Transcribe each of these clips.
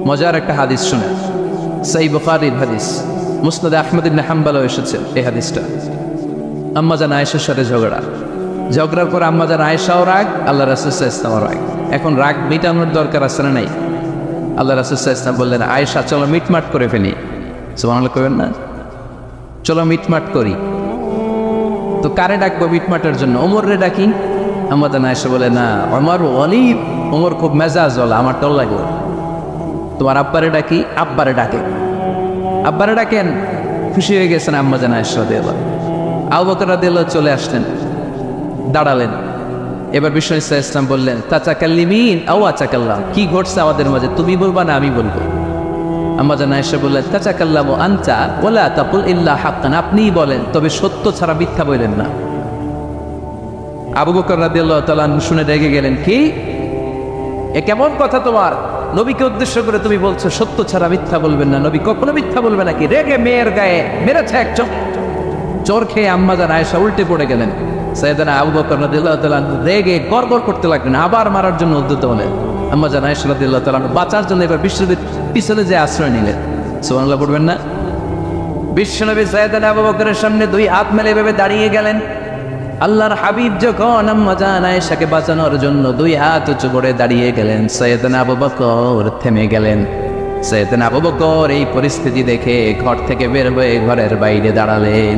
মজার একটা হাদিস শুনে, সহিহ বুখারীর হাদিস, মুসনাদে আহমদ ইবনে হাম্বলও এসেছে এই হাদিসটা। আম্মা জান আয়েশার সাথে ঝগড়ার পর আম্মা জান আয়েশাও রাগ, আল্লাহ রাসূল সাল্লাল্লাহু আলাইহি ওয়াসাল্লাম রাগ। এখন রাগ মিটানোর দরকার আছে না নাই? আল্লাহ রাসূল সাল্লাল্লাহু আলাইহি ওয়াসাল্লাম বললেন, আয়েশা চলো মিটমাট করে ফেলি। সুবহানাল্লাহ কইবেন না? চলো মিটমাট করি। তো কারে ডাকবো মিটমাটের জন্য? ওমর রে ডাকি। আম্মা জান আয়েশা বলে, না ওমর অলিব, ওমর খুব মেজাজ ওয়ালা, আমার ডর লাগে। তোমার আব্বারে ডাকি। আব্বারে ডাকে। আব্বারে ডাকেন। খুশি হয়ে গেছেন আম্মা জান আয়েশা রাদিয়াল্লাহু আনহা। আবু বকর রাদিয়াল্লাহু চলে আসলেন, দাঁড়ালেন। এবার বিষ্ণু ইসলাম বললেন, তাচাকাল্লিমিন আও আচাকাল্লাম, কি ঘটছে আমাদের মাঝে, তুমি বলবা না আমি বলবো? আম্মা জান আয়েশা বললেন, তাচাকাল্লামু আনতা ওয়ালা তাকুল ইল্লা হাক্কান, আপনিই বলেন তবে সত্য ছাড়া মিথ্যা বলেন না। আবু বকর রাদিয়াল্লাহু তাআলা শুনে রেগে গেলেন, কি এ কেমন কথা তোমার? নবীকে উদ্দেশ্য করে তুমি বলছো সত্য ছাড়া মিথ্যা বলবেন না, নবী কখনো মিথ্যা বলবে নাকি? রেগে মেয়ের গায়ে মেরেছে এক চোর খেয়ে আম্মা জান আয়েশা উল্টে পড়ে গেলেন। সাইয়েদনা আবু বকর রাদিয়াল্লাহু তাআলা রেগে গড়গড় করতে লাগলেন, আবার মারার জন্য উদ্যত হলেন। আম্মা জান আয়েশা রাদিয়াল্লাহু তাআলা বাঁচার জন্য এবার বিশ্বনবীর পিছনে যে আশ্রয় নিলেন। সুবহানাল্লাহ পড়বেন না? বিশ্বনবী সাইয়েদনা আবু বকরের সামনে দুই হাত মেলে এভাবে দাঁড়িয়ে গেলেন। আল্লাহর হাবিব যখন আম্মা জান আয়েশাকে বাঁচানোর জন্য দুই হাত উঁচু করে দাঁড়িয়ে গেলেন, সাইয়েদনা আবু বকর থেমে গেলেন। সাইয়েদনা আবু বকর এই পরিস্থিতি দেখে ঘর থেকে বের হয়ে ঘরের বাইরে দাঁড়ালেন।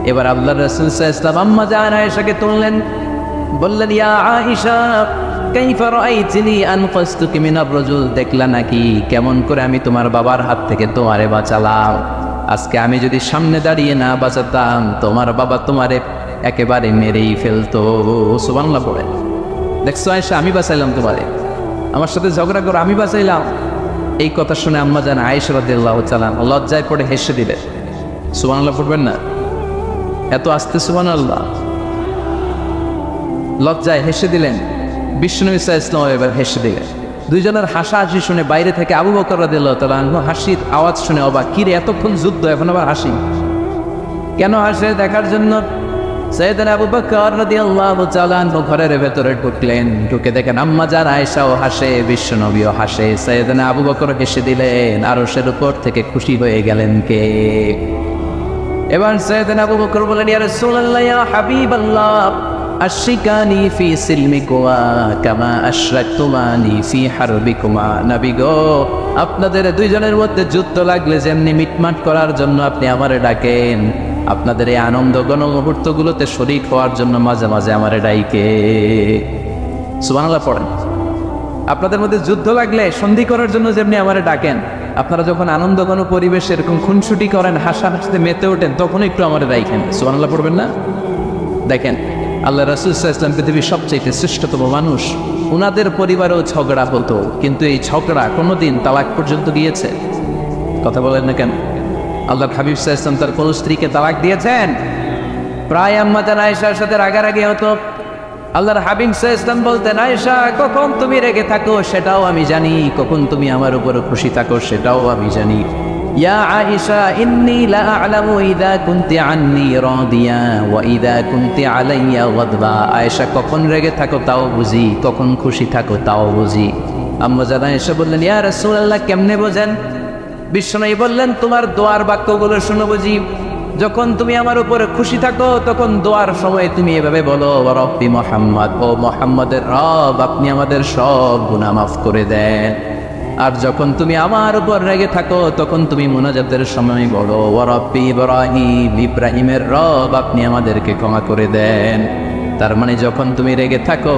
এবার আল্লাহর রাসূল সাল্লাল্লাহু আলাইহি ওয়াসাল্লাম আম্মা জান আয়েশাকে তুললেন, বললেন, ইয়া আয়েশা কাইফা রাআইতিনি আনকাসতুকি মিনার রাজুল, দেখলা নাকি কেমন করে আমি তোমার বাবার হাত থেকে তোমারে বাঁচালাম? আজকে আমি যদি সামনে দাঁড়িয়ে না বাঁচাতাম, তোমার বাবা তোমারে একেবারে মেরেই ফেলতো। সুবহানাল্লাহ পড়ে। দেখছো আয়েশা, আমি বাঁচাইলাম তোমারে, আমার সাথে ঝগড়া করো আমি বাঁচাইলাম। এই কথা শুনে আম্মা জান আয়েশা রাদিয়াল্লাহু তাআলা লজ্জায় পড়ে হেসে দিলেন। সুবহানাল্লাহ পড়বেন না? এত আস্তে সুবহানাল্লাহ, লজ্জায় হেসে দিলেন। বিষ্ণু ইসলাম এবার হেসে দিলেন। দুইজনের হাসাহাসি শুনে বাইরে থেকে আবু বকর রাদিয়াল্লাহু তাআলা হাসির আওয়াজ শুনে অবাক, কি রে এতক্ষণ যুদ্ধ এখন আবার হাসি কেন? হাসে দেখার জন্য সাইয়েদনা আবু বকর রাদিয়াল্লাহু তাআলা ঘরের ভেতরে ঢুকলেন। ঢুকে দেখেন আম্মা জান আয়েশাও হাসে, বিশ্বনবীও হাসে। সাইয়েদনা আবু বকর হেসে দিলেন, আরশের উপর থেকে খুশি হয়ে গেলেন কে? এবার সাইয়েদনা আবু বকর বলেন, ইয়া রাসূলুল্লাহ ইয়া হাবিবাল্লাহ, আশরিকানি ফি সিলমিকুমা কামা আশরাকতুমানি ফি হারবিকুমা। নবী গো, আপনাদের দুইজনের মধ্যে যুদ্ধ লাগলে যেমনি মিটমাট করার জন্য আপনি আমারে ডাকেন, আপনাদের এই আনন্দ গণ মুহূর্তগুলোতে শরীক হওয়ার জন্য মাঝে মাঝে আমারে ডাইকে। সুবহানাল্লাহ পড়েন। আপনাদের মধ্যে যুদ্ধ লাগলে সন্ধি করার জন্য যেমনি আমারে ডাকেন, আপনারা যখন আনন্দ গণ পরিবেশ এরকম খুনসুটি করেন, হাসাহাসিতে মেতে ওঠেন, তখন একটু আমারে ডাইকেন। সুবহানাল্লাহ পড়বেন না? দেখেন আল্লাহ রাসূল সাল্লাল্লাহু আলাইহি ওয়াসাল্লাম পৃথিবীর সবচেয়ে শ্রেষ্ঠতম মানুষ, ওনাদের পরিবারেও ঝগড়া হতো, কিন্তু এই ঝগড়া কোনোদিন তালাক পর্যন্ত গিয়েছে? কথা বলেন না কেন? আল্লাহর হাবিব সাল্লাল্লাহু আলাইহি ওয়াসাল্লাম তার কোন স্ত্রীকে তালাক দিয়েছেন? প্রায় আম্মা জান আয়েশার সাথে রাগারাগি হতো। আল্লাহর হাবিব সাল্লাল্লাহু আলাইহি ওয়াসাল্লাম বলতেন, আয়েশা কখন তুমি রেগে থাকো সেটাও আমি জানি, কখন তুমি আমার উপর খুশি থাকো সেটাও আমি জানি। ইয়া আয়েশা ইন্নী লা আ'লামু ইযা কুনতি আন্নী রাদিয়া ওয়া ইযা কুনতি আলাইয়া গাদবা। আয়েশা কখন রেগে থাকো তাও বুঝি, কখন খুশি থাকো তাও বুঝি। আম্মা জান আয়েশা বললেন, ইয়া রাসূলুল্লাহ কেমনে বোঝেন? বিশ্বনবী বললেন, তোমার দোয়ার বাক্যগুলো শুনো বুঝি। যখন তুমি আমার উপরে খুশি থাকো তখন দোয়ার সময় তুমি এভাবে বলো, রব্বি মুহাম্মদ, ও মুহাম্মদের রব আপনি আমাদের সব গুনাহ মাফ করে দেন। আর যখন তুমি আমার উপর রেগে থাকো তখন তুমি মুনাজাতের সময় বলো, রব্বি ইব্রাহিম, ইব্রাহিমের রব আপনি আমাদেরকে ক্ষমা করে দেন। তার মানে যখন তুমি রেগে থাকো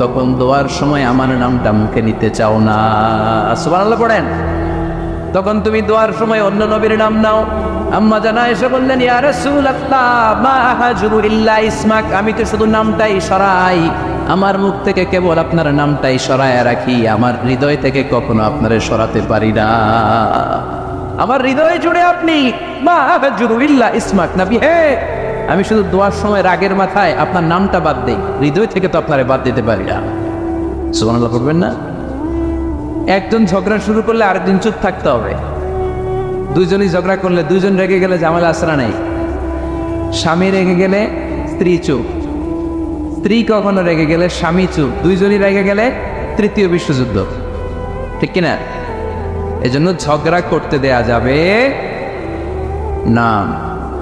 তখন দোয়ার সময় আমার নামটা মুখে নিতে চাও না। সুবহানাল্লাহ পড়েন। তখন তুমি দোয়ার সময় অন্য নবীর নাম নাও। আম্মা জান আয়েশা বললেন, ইয়া রাসূলুল্লাহ মা আহাজুরু ইল্লা ইসমাক, আমি তো শুধু নামটাই সরাই, আমার মুখ থেকে কেবল আপনার নামটাই সরায় রাখি, আমার হৃদয় থেকে কখনো আপনারে সরাতে পারি না। আমার হৃদয়ে জুড়ে আপনি, মা আহাজুরু ইল্লা ইসমাক, নবী হে আমি শুধু দোয়ার সময় রাগের মাথায় আপনার নামটা বাদ দেই, হৃদয় থেকে তো আপনারে বাদ দিতে পারি না। সুবহানাল্লাহ পড়বেন না? একজন ঝগড়া শুরু করলে আরেকজন চুপ থাকতে হবে। দুইজনই ঝগড়া করলে, দুইজন রেগে গেলে ঝামেলা আসরা নাই। স্বামী রেগে গেলে স্ত্রী চুপ, স্ত্রী কখনো রেগে গেলে স্বামী চুপ, দুইজনই রেগে গেলে তৃতীয় বিশ্বযুদ্ধ। ঠিক কিনা? এজন্য ঝগড়া করতে দেয়া যাবে না,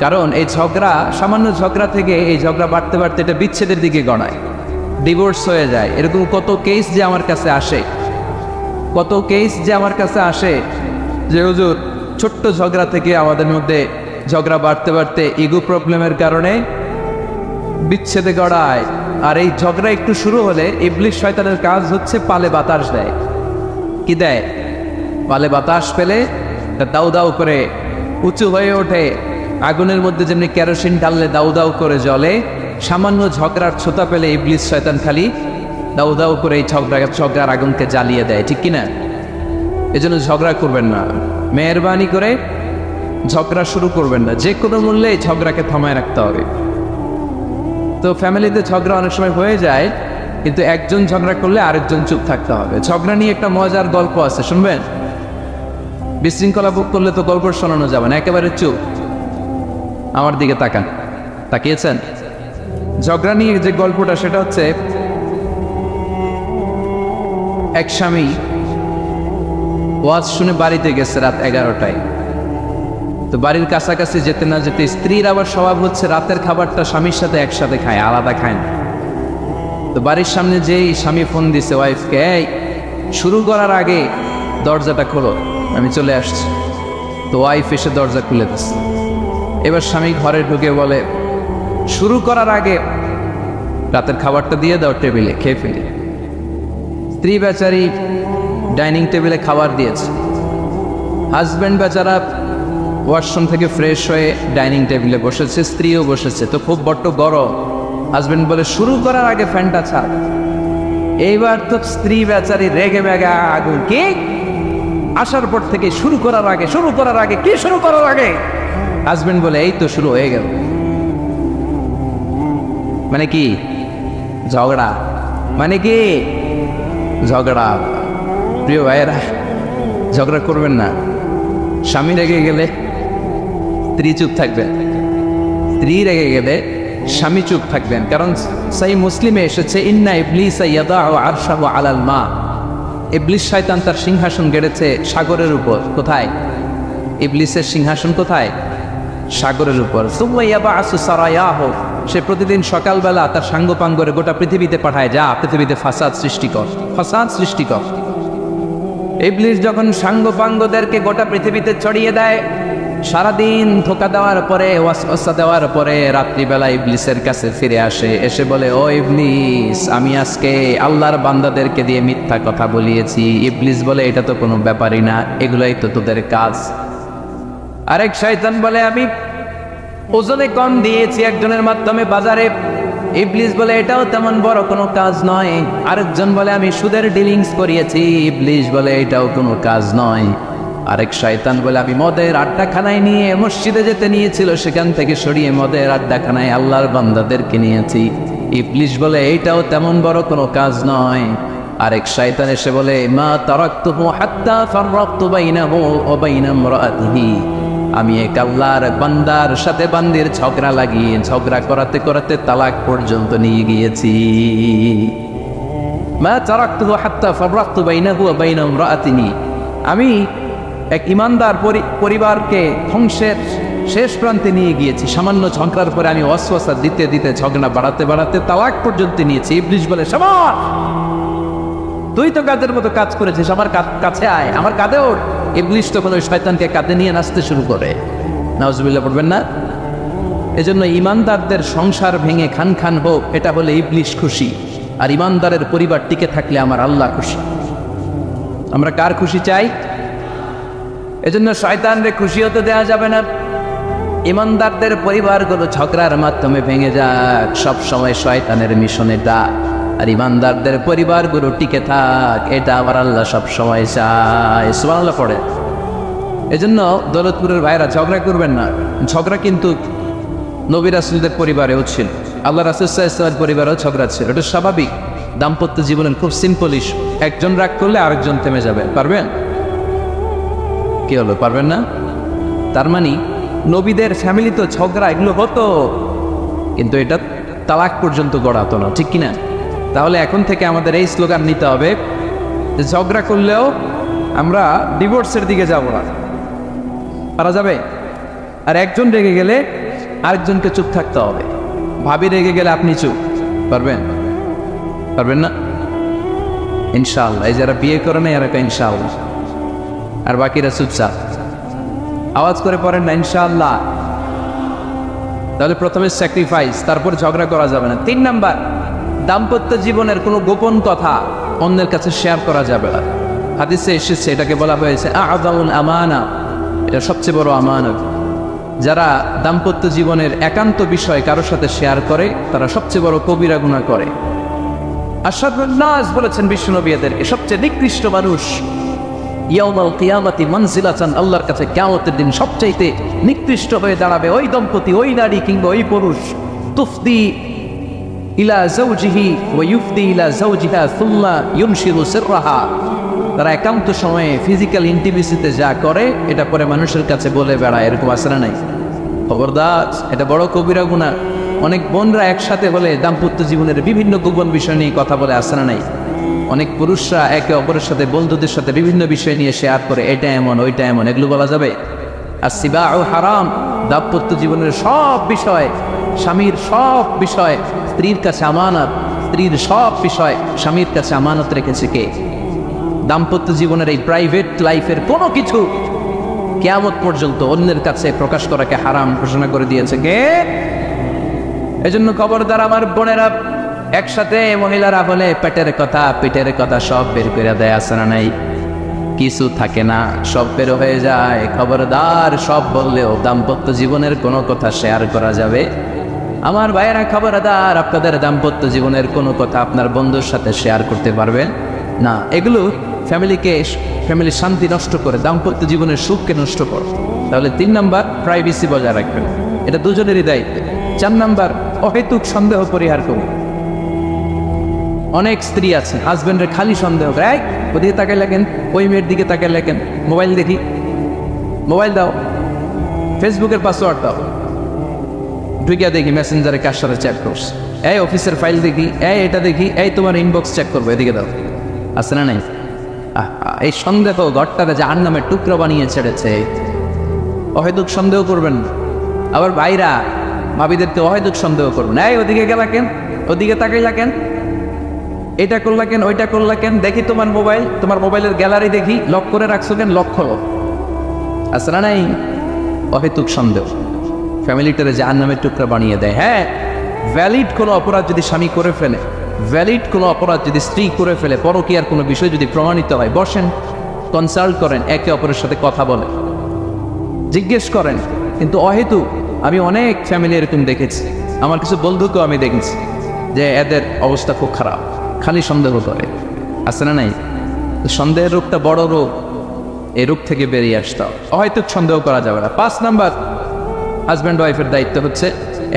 কারণ এই ঝগড়া, সামান্য ঝগড়া থেকে এই ঝগড়া বাড়তে বাড়তে এটা বিচ্ছেদের দিকে গড়ায়, ডিভোর্স হয়ে যায়। এরকম কত কেস যে আমার কাছে আসে, কত কেস যে আমার কাছে আসে যে হুজুর ছোট্ট ঝগড়া থেকে আমাদের মধ্যে ঝগড়া বাড়তে বাড়তে ইগো প্রবলেমের কারণে বিচ্ছেদে গড়ায়। আর এই ঝগড়া একটু শুরু হলে ইবলিস শয়তানের কাজ হচ্ছে পালে বাতাস দেয়। কি দেয়? পালে বাতাস পেলে দাউ দাউ করে উঁচু হয়ে ওঠে। আগুনের মধ্যে যেমনি কেরোসিন ঢাললে দাউ দাউ করে জ্বলে, সামান্য ঝগড়ার ছোতা পেলে ইবলিস শয়তান খালি দাউ দাউ করে এই ঝগড়ার আগুনকে জ্বালিয়ে দেয়, ঠিক কিনা? এজন্য ঝগড়া করবেন না, মেহরবানি করে ঝগড়া শুরু করবেন না। যে কোনো মূল্যে এই ঝগড়াকে থামায় রাখতে হবে। তো ফ্যামিলিতে ঝগড়া অনেক সময় হয়ে যায়, কিন্তু একজন ঝগড়া করলে আরেকজন চুপ থাকতে হবে। ঝগড়া নিয়ে একটা মজার গল্প আছে, শুনবেন? বিশৃঙ্খলা ভোগ করলে তো গল্প শোনানো যাবে না, একেবারে চুপ। আমার দিকে তাকান, তাকিয়েছেন? ঝগড়া নিয়ে যে গল্পটা সেটা হচ্ছে, এক স্বামী ওয়াজ শুনে বাড়িতে গেছে রাত 11টায়। তো বাড়ির কাছাকাছি যেতে না যেতে স্ত্রীর আবার স্বভাব হচ্ছে রাতের খাবারটা স্বামীর সাথে একসাথে খায়, আলাদা খায় না। তো বাড়ির সামনে যেই স্বামী ফোন দিছে ওয়াইফকে, এই শুরু করার আগে দরজাটা খোলো, আমি চলে আসছি। তো ওয়াইফ এসে দরজা খুলে দিচ্ছে। এবার স্বামী ঘরে ঢুকে বলে, শুরু করার আগে রাতের খাবারটা দিয়ে দাও টেবিলে, খেয়ে ফেলি। স্ত্রী বেচারি ডাইনিং টেবিলে খাবার দিয়েছে, হাজব্যান্ড বেচারা ওয়াশরুম থেকে ফ্রেশ হয়ে ডাইনিং টেবিলে বসেছে, স্ত্রীও বসেছে। তো খুব বড্ড গরম। হাজব্যান্ড বলে, শুরু করার আগে ফ্যানটা ছাড়। এইবার তো স্ত্রী বেচারি রেগে বেগা আগুন, কি আসার পর থেকে শুরু করার আগে কি শুরু করার আগে? হাজব্যান্ড বলে, এই তো শুরু হয়ে গেল। মানে কি? ঝগড়া। মানে কি? ঝগড়া। প্রিয় ভাইয়েরা, ঝগড়া করবেন না। স্বামী রেগে গেলে স্ত্রী চুপ থাকবেন, স্ত্রী রেগে গেলে স্বামী চুপ থাকবেন। কারণ সহিহ মুসলিমে এসেছে, ইন্না ইবলিসা ইয়াদাউ আরশাহু আলাল মা। ইবলিস শয়তান তার সিংহাসন গেড়েছে সাগরের উপর। কোথায়? ইবলিসের সিংহাসন কোথায়? সাগরের উপর। সুম্মা ইয়াবআসু সারায়াহু, সে প্রতিদিন সকালবেলা তার সাঙ্গপাঙ্গরে গোটা পৃথিবীতে পাঠায়, যা পৃথিবীতে ফাসাদ সৃষ্টি কর, ফাসাদ সৃষ্টি কর। ইবলিস যখন সাঙ্গপাঙ্গদেরকে গোটা পৃথিবীতে ছড়িয়ে দেয়, সারাদিন ধোকা দেওয়ার পরে, ওয়াসওয়াসা দেওয়ার পরে রাত্রিবেলা ইবলিসের কাছে ফিরে আসে, এসে বলে, ও ইবলিস, আমি আজকে আল্লাহর বান্দাদেরকে দিয়ে মিথ্যা কথা বলিয়েছি। ইবলিস বলে, এটা তো কোনো ব্যাপারই না, এগুলাই তো তোদের কাজ। আরেক শয়তান বলে, আমি ওজনে কম দিয়েছি একজনের মাধ্যমে বাজারে। ইবলিস বলে, এটাও তেমন বড় কোনো কাজ নয়। আরেকজন বলে, আমি সুদের ডিলিংস করিয়েছি। ইবলিস বলে, এটাও কোনো কাজ নয়। আরেক শয়তান বলে, আমি মদের আড্ডাখানায় নিয়ে মসজিদে যেতে নিয়েছিল, সেখান থেকে সরিয়ে মদের আড্ডাখানায় আল্লাহর বান্দাদেরকে নিয়েছি। ইবলিস বলে, এইটাও তেমন বড় কোনো কাজ নয়। আরেক শয়তান এসে বলে, মা তারাকতুহু হাত্তা ফাররাকতু বাইনাহু ওয়া বাইনা ইমরাআতিহি, আমি এক আল্লাহর বান্দার সাথে বান্দির ঝগড়া লাগিয়ে ঝগড়া করাতে করাতে তালাক পর্যন্ত নিয়ে গিয়েছি। মা তারাকতুহু হাত্তা ফাররাকতু বাইনাহু ওয়া বাইনা ইমরাআতিহি, আমি এক ইমানদার পরিবারকে ধ্বংসের শেষ প্রান্তে নিয়ে গিয়েছি। সামান্য ঝগড়ার পরে আমি ওয়াসওয়াসা দিতে দিতে ঝগড়া বাড়াতে বাড়াতে তালাক পর্যন্ত নিয়েছি। ইবলিস বলে, শাবাশ, তুই তো কাজের মতো কাজ করেছিস, আমার কাছে আয়, আমার কাঁধে ওঠ। ইবলিস তখন ওই শয়তানকে কাঁধে নিয়ে নাচতে শুরু করে। নাউজুবিল্লাহ পড়বেন না? এজন্য ইমানদারদের সংসার ভেঙে খান খান হোক, এটা হলে ইবলিস খুশি। আর ইমানদারের পরিবার টিকে থাকলে আমার আল্লাহ খুশি। আমরা কার খুশি চাই? এজন্য শয়তানরে খুশি হতে দেওয়া যাবে না। ইমানদারদের পরিবারগুলো ঝগড়ার মাধ্যমে ভেঙে যাক, সব সময় শয়তানের মিশনে ডাক। আর ইমানদারদের পরিবারগুলো টিকে থাক, এটা আমার আল্লাহ সব সময় চায়। সুবহানাল্লাহ পড়ে। এজন্য দৌলতপুরের ভাইরা, ঝগড়া করবেন না। ঝগড়া কিন্তু নবী রাসূলদের পরিবারেও ছিল, আল্লাহ রাসূল সাল্লাল্লাহু আলাইহি ওয়াসাল্লামের পরিবারেও ঝগড়া ছিল। এটা স্বাভাবিক। দাম্পত্য জীবনের খুব সিম্পল ইস্যু। একজন রাগ করলে আরেকজন থেমে যাবে। পারবেন? কি হলো, পারবেন না? তার মানে নবীদের ফ্যামিলি তো ঝগড়া এগুলো হতো, কিন্তু এটা তালাক পর্যন্ত গড়াতো না, ঠিক কিনা? তাহলে এখন থেকে আমাদের এই স্লোগান নিতে হবে যে ঝগড়া করলেও আমরা ডিভোর্সের দিকে যাব না, পারা যাবে? আর একজন রেগে গেলে আরেকজনকে চুপ থাকতে হবে। ভাবি রেগে গেলে আপনি চুপ, পারবেন? পারবেন না ইনশাআল্লাহ। এই যারা বিয়ে করে না এরা ইনশাআল্লাহ, আর বাকিরা চুপচাপ। আওয়াজ করে পড়েন না ইনশাআল্লাহ। তাহলে প্রথমে স্যাক্রিফাইস, তারপর ঝগড়া করা যাবে না। 3 নাম্বার, দাম্পত্য জীবনের কোনো গোপন কথা অন্যের কাছে শেয়ার করা যাবে না। হাদিসে এসেছে, এটাকে বলা হয়েছে আ'যামুল আমানা, এটা সবচেয়ে বড় আমানত। যারা দাম্পত্য জীবনের একান্ত বিষয় কারোর সাথে শেয়ার করে তারা সবচেয়ে বড় কবিরা গুনাহ করে। আশরাফুন নাস বলেছেন বিশ্বনবী এদেরকে সবচেয়ে নিকৃষ্ট মানুষ। ইয়াউমাল কিয়ামাতি মানজিলাতান, আল্লাহর কাছে কিয়ামতের দিন সবচাইতে নিকৃষ্ট হয়ে দাঁড়াবে ওই দম্পতি, ওই নারী কিংবা ওই পুরুষ। তুফদি ইলা যাওজিহি ওয়া ইউফদি ইলা যাওজিহা সুম্মা ইউনশিরু সিররাহা, তারা একান্ত সময়ে ফিজিক্যাল ইন্টিমেসিতে যা করে এটা পরে মানুষের কাছে বলে বেড়ায়। এরকম আছে না নাই? খবরদার, এটা বড় কবিরা গুনাহ। অনেক বোনরা একসাথে হলে দাম্পত্য জীবনের বিভিন্ন গোপন বিষয় নিয়ে কথা বলে, আছে না নাই? অনেক পুরুষরা একে অপরের সাথে, বন্ধুদের সাথে বিভিন্ন বিষয় নিয়ে শেয়ার করে, এটা এমন ওইটা এমন, এগুলো বলা যাবে? আর সিবাউ হারাম, দাম্পত্য জীবনের সব বিষয়, স্বামীর সব বিষয় স্ত্রীর কাছে আমানত, স্ত্রীর সব বিষয় স্বামীর কাছে আমানত রেখেছে কে? দাম্পত্য জীবনের এই প্রাইভেট লাইফের কোনো কিছু কিয়ামত পর্যন্ত অন্যের কাছে প্রকাশ করাকে হারাম ঘোষণা করে দিয়েছে কে? এজন্য খবরদার আমার বোনেরা, একসাথে মহিলারা বলে পেটের কথা পিঠের কথা সব বের করে দেয়, আছে না নাই? কিছু থাকে না, সব বের হয়ে যায়। খবরদার, সব বললেও দাম্পত্য জীবনের কোনো কথা শেয়ার করা যাবে? আমার ভাইয়েরা খবরদার, আপনাদের দাম্পত্য জীবনের কোনো কথা আপনার বন্ধুর সাথে শেয়ার করতে পারবেন না। এগুলো ফ্যামিলির শান্তি নষ্ট করে, দাম্পত্য জীবনের সুখকে নষ্ট করে। তাহলে 3 নাম্বার, প্রাইভেসি বজায় রাখবেন, এটা দুজনেরই দায়িত্ব। 4 নাম্বার, অহেতুক সন্দেহ পরিহার করুন। অনেক স্ত্রী আছে হাজব্যান্ডের খালি সন্দেহ করে, ওদিকে তাকাই লাগেন, ওই মেয়ের দিকে তাকাই লাগেন, মোবাইল দেখি, মোবাইল দাও, ফেসবুকের পাসওয়ার্ড দাও, ঢুকিয়া দেখি মেসেঞ্জারে কার সাথে চ্যাট করছে, এই অফিসের ফাইল দেখি, এই এটা দেখি, এই তোমার ইনবক্স চেক করবো, এদিকে দাও, আছে না নাই? এই সন্দেহ ঘরটাকে জাহান্নামের টুকরো বানিয়ে ছেড়েছে। অহেতুক সন্দেহ করবেন না। আবার ভাইরা ভাবিদেরকে অহেতুক সন্দেহ করবেন, এই ওদিকে গেলা কেন, ওদিকে তাকাইলা কেন, এটা করলা কেন, ওইটা করলা কেন, দেখি তোমার মোবাইল, তোমার মোবাইলের গ্যালারি দেখি, লক করে রাখছো কেন, লক খোলো, আছে না নাই? অহেতুক সন্দেহ ফ্যামিলিটারে জাহান্নামের টুকরা বানিয়ে দেয়। হ্যাঁ, ভ্যালিড কোনো অপরাধ যদি স্বামী করে ফেলে, ভ্যালিড কোনো অপরাধ যদি স্ত্রী করে ফেলে, পরকীয়ার কোনো বিষয় যদি প্রমাণিত হয়, বসেন, কনসাল্ট করেন, একে অপরের সাথে কথা বলেন, জিজ্ঞেস করেন। কিন্তু অহেতুক, আমি অনেক ফ্যামিলি এরকম দেখেছি, আমার কিছু বন্ধুকেও আমি দেখেছি যে এদের অবস্থা খুব খারাপ, খালি সন্দেহ করে, আছে না নাই? সন্দেহের রোগটা বড় রোগ, এই রোগ থেকে বেরিয়ে আসতে হবে, অহেতুক সন্দেহ করা যাবে না। 5 নাম্বার, হাজব্যান্ড ওয়াইফের দায়িত্ব হচ্ছে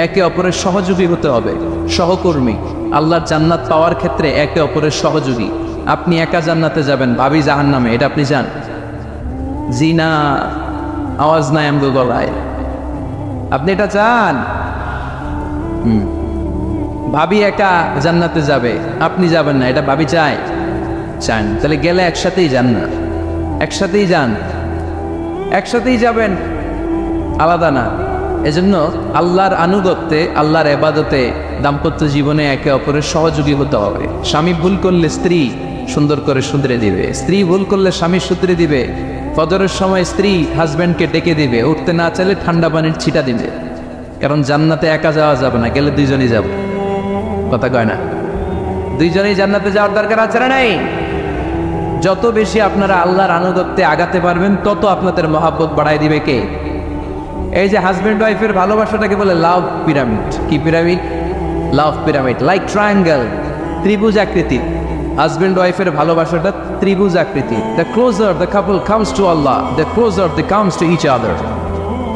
একে অপরের সহযোগী হতে হবে, সহকর্মী। আল্লাহর জান্নাত পাওয়ার ক্ষেত্রে একে অপরের সহযোগী। আপনি একা জান্নাতে যাবেন, ভাবি জাহান্নামে, এটা আপনি জান? জি না, আওয়াজ নাই আমগো গলায়। আপনি এটা চান? ভাবি একা জান্নাতে যাবে, আপনি যাবেন না, এটা ভাবি চায়? চান। তাহলে গেলে একসাথেই যান না, একসাথেই যান, একসাথেই যাবেন, আলাদা না। এজন্য আল্লাহর আনুগত্যে, আল্লাহর ইবাদতে, দাম্পত্য জীবনে একে অপরের সহযোগী হতে হবে। স্বামী ভুল করলে স্ত্রী সুন্দর করে শুধরে দিবে, স্ত্রী ভুল করলে স্বামী শুধরে দিবে। ফজরের সময় স্ত্রী হাজব্যান্ডকে ডেকে দিবে, উঠতে না চাইলে ঠান্ডা পানির ছিটা দিবে। কারণ জান্নাতে একা যাওয়া যাবে না, গেলে দুইজনই যাব, কথা কয় না? দুইজনেই জান্নাতে যাওয়ার দরকার আছে না নাই? যত বেশি আপনারা আল্লাহর আনুগত্যে আগাতে পারবেন, তত আপনাদের মহাব্বত বাড়াই দিবে কে? এই যে হাজব্যান্ড ওয়াইফের ভালোবাসাটাকে বলে লাভ পিরামিড। কি pyramid? Love pyramid, like triangle, ত্রিভুজ আকৃতি। হাজব্যান্ড ওয়াইফের ভালোবাসাটা ত্রিভুজ আকৃতি। The closer the couple comes to Allah, the closer the comes to each other.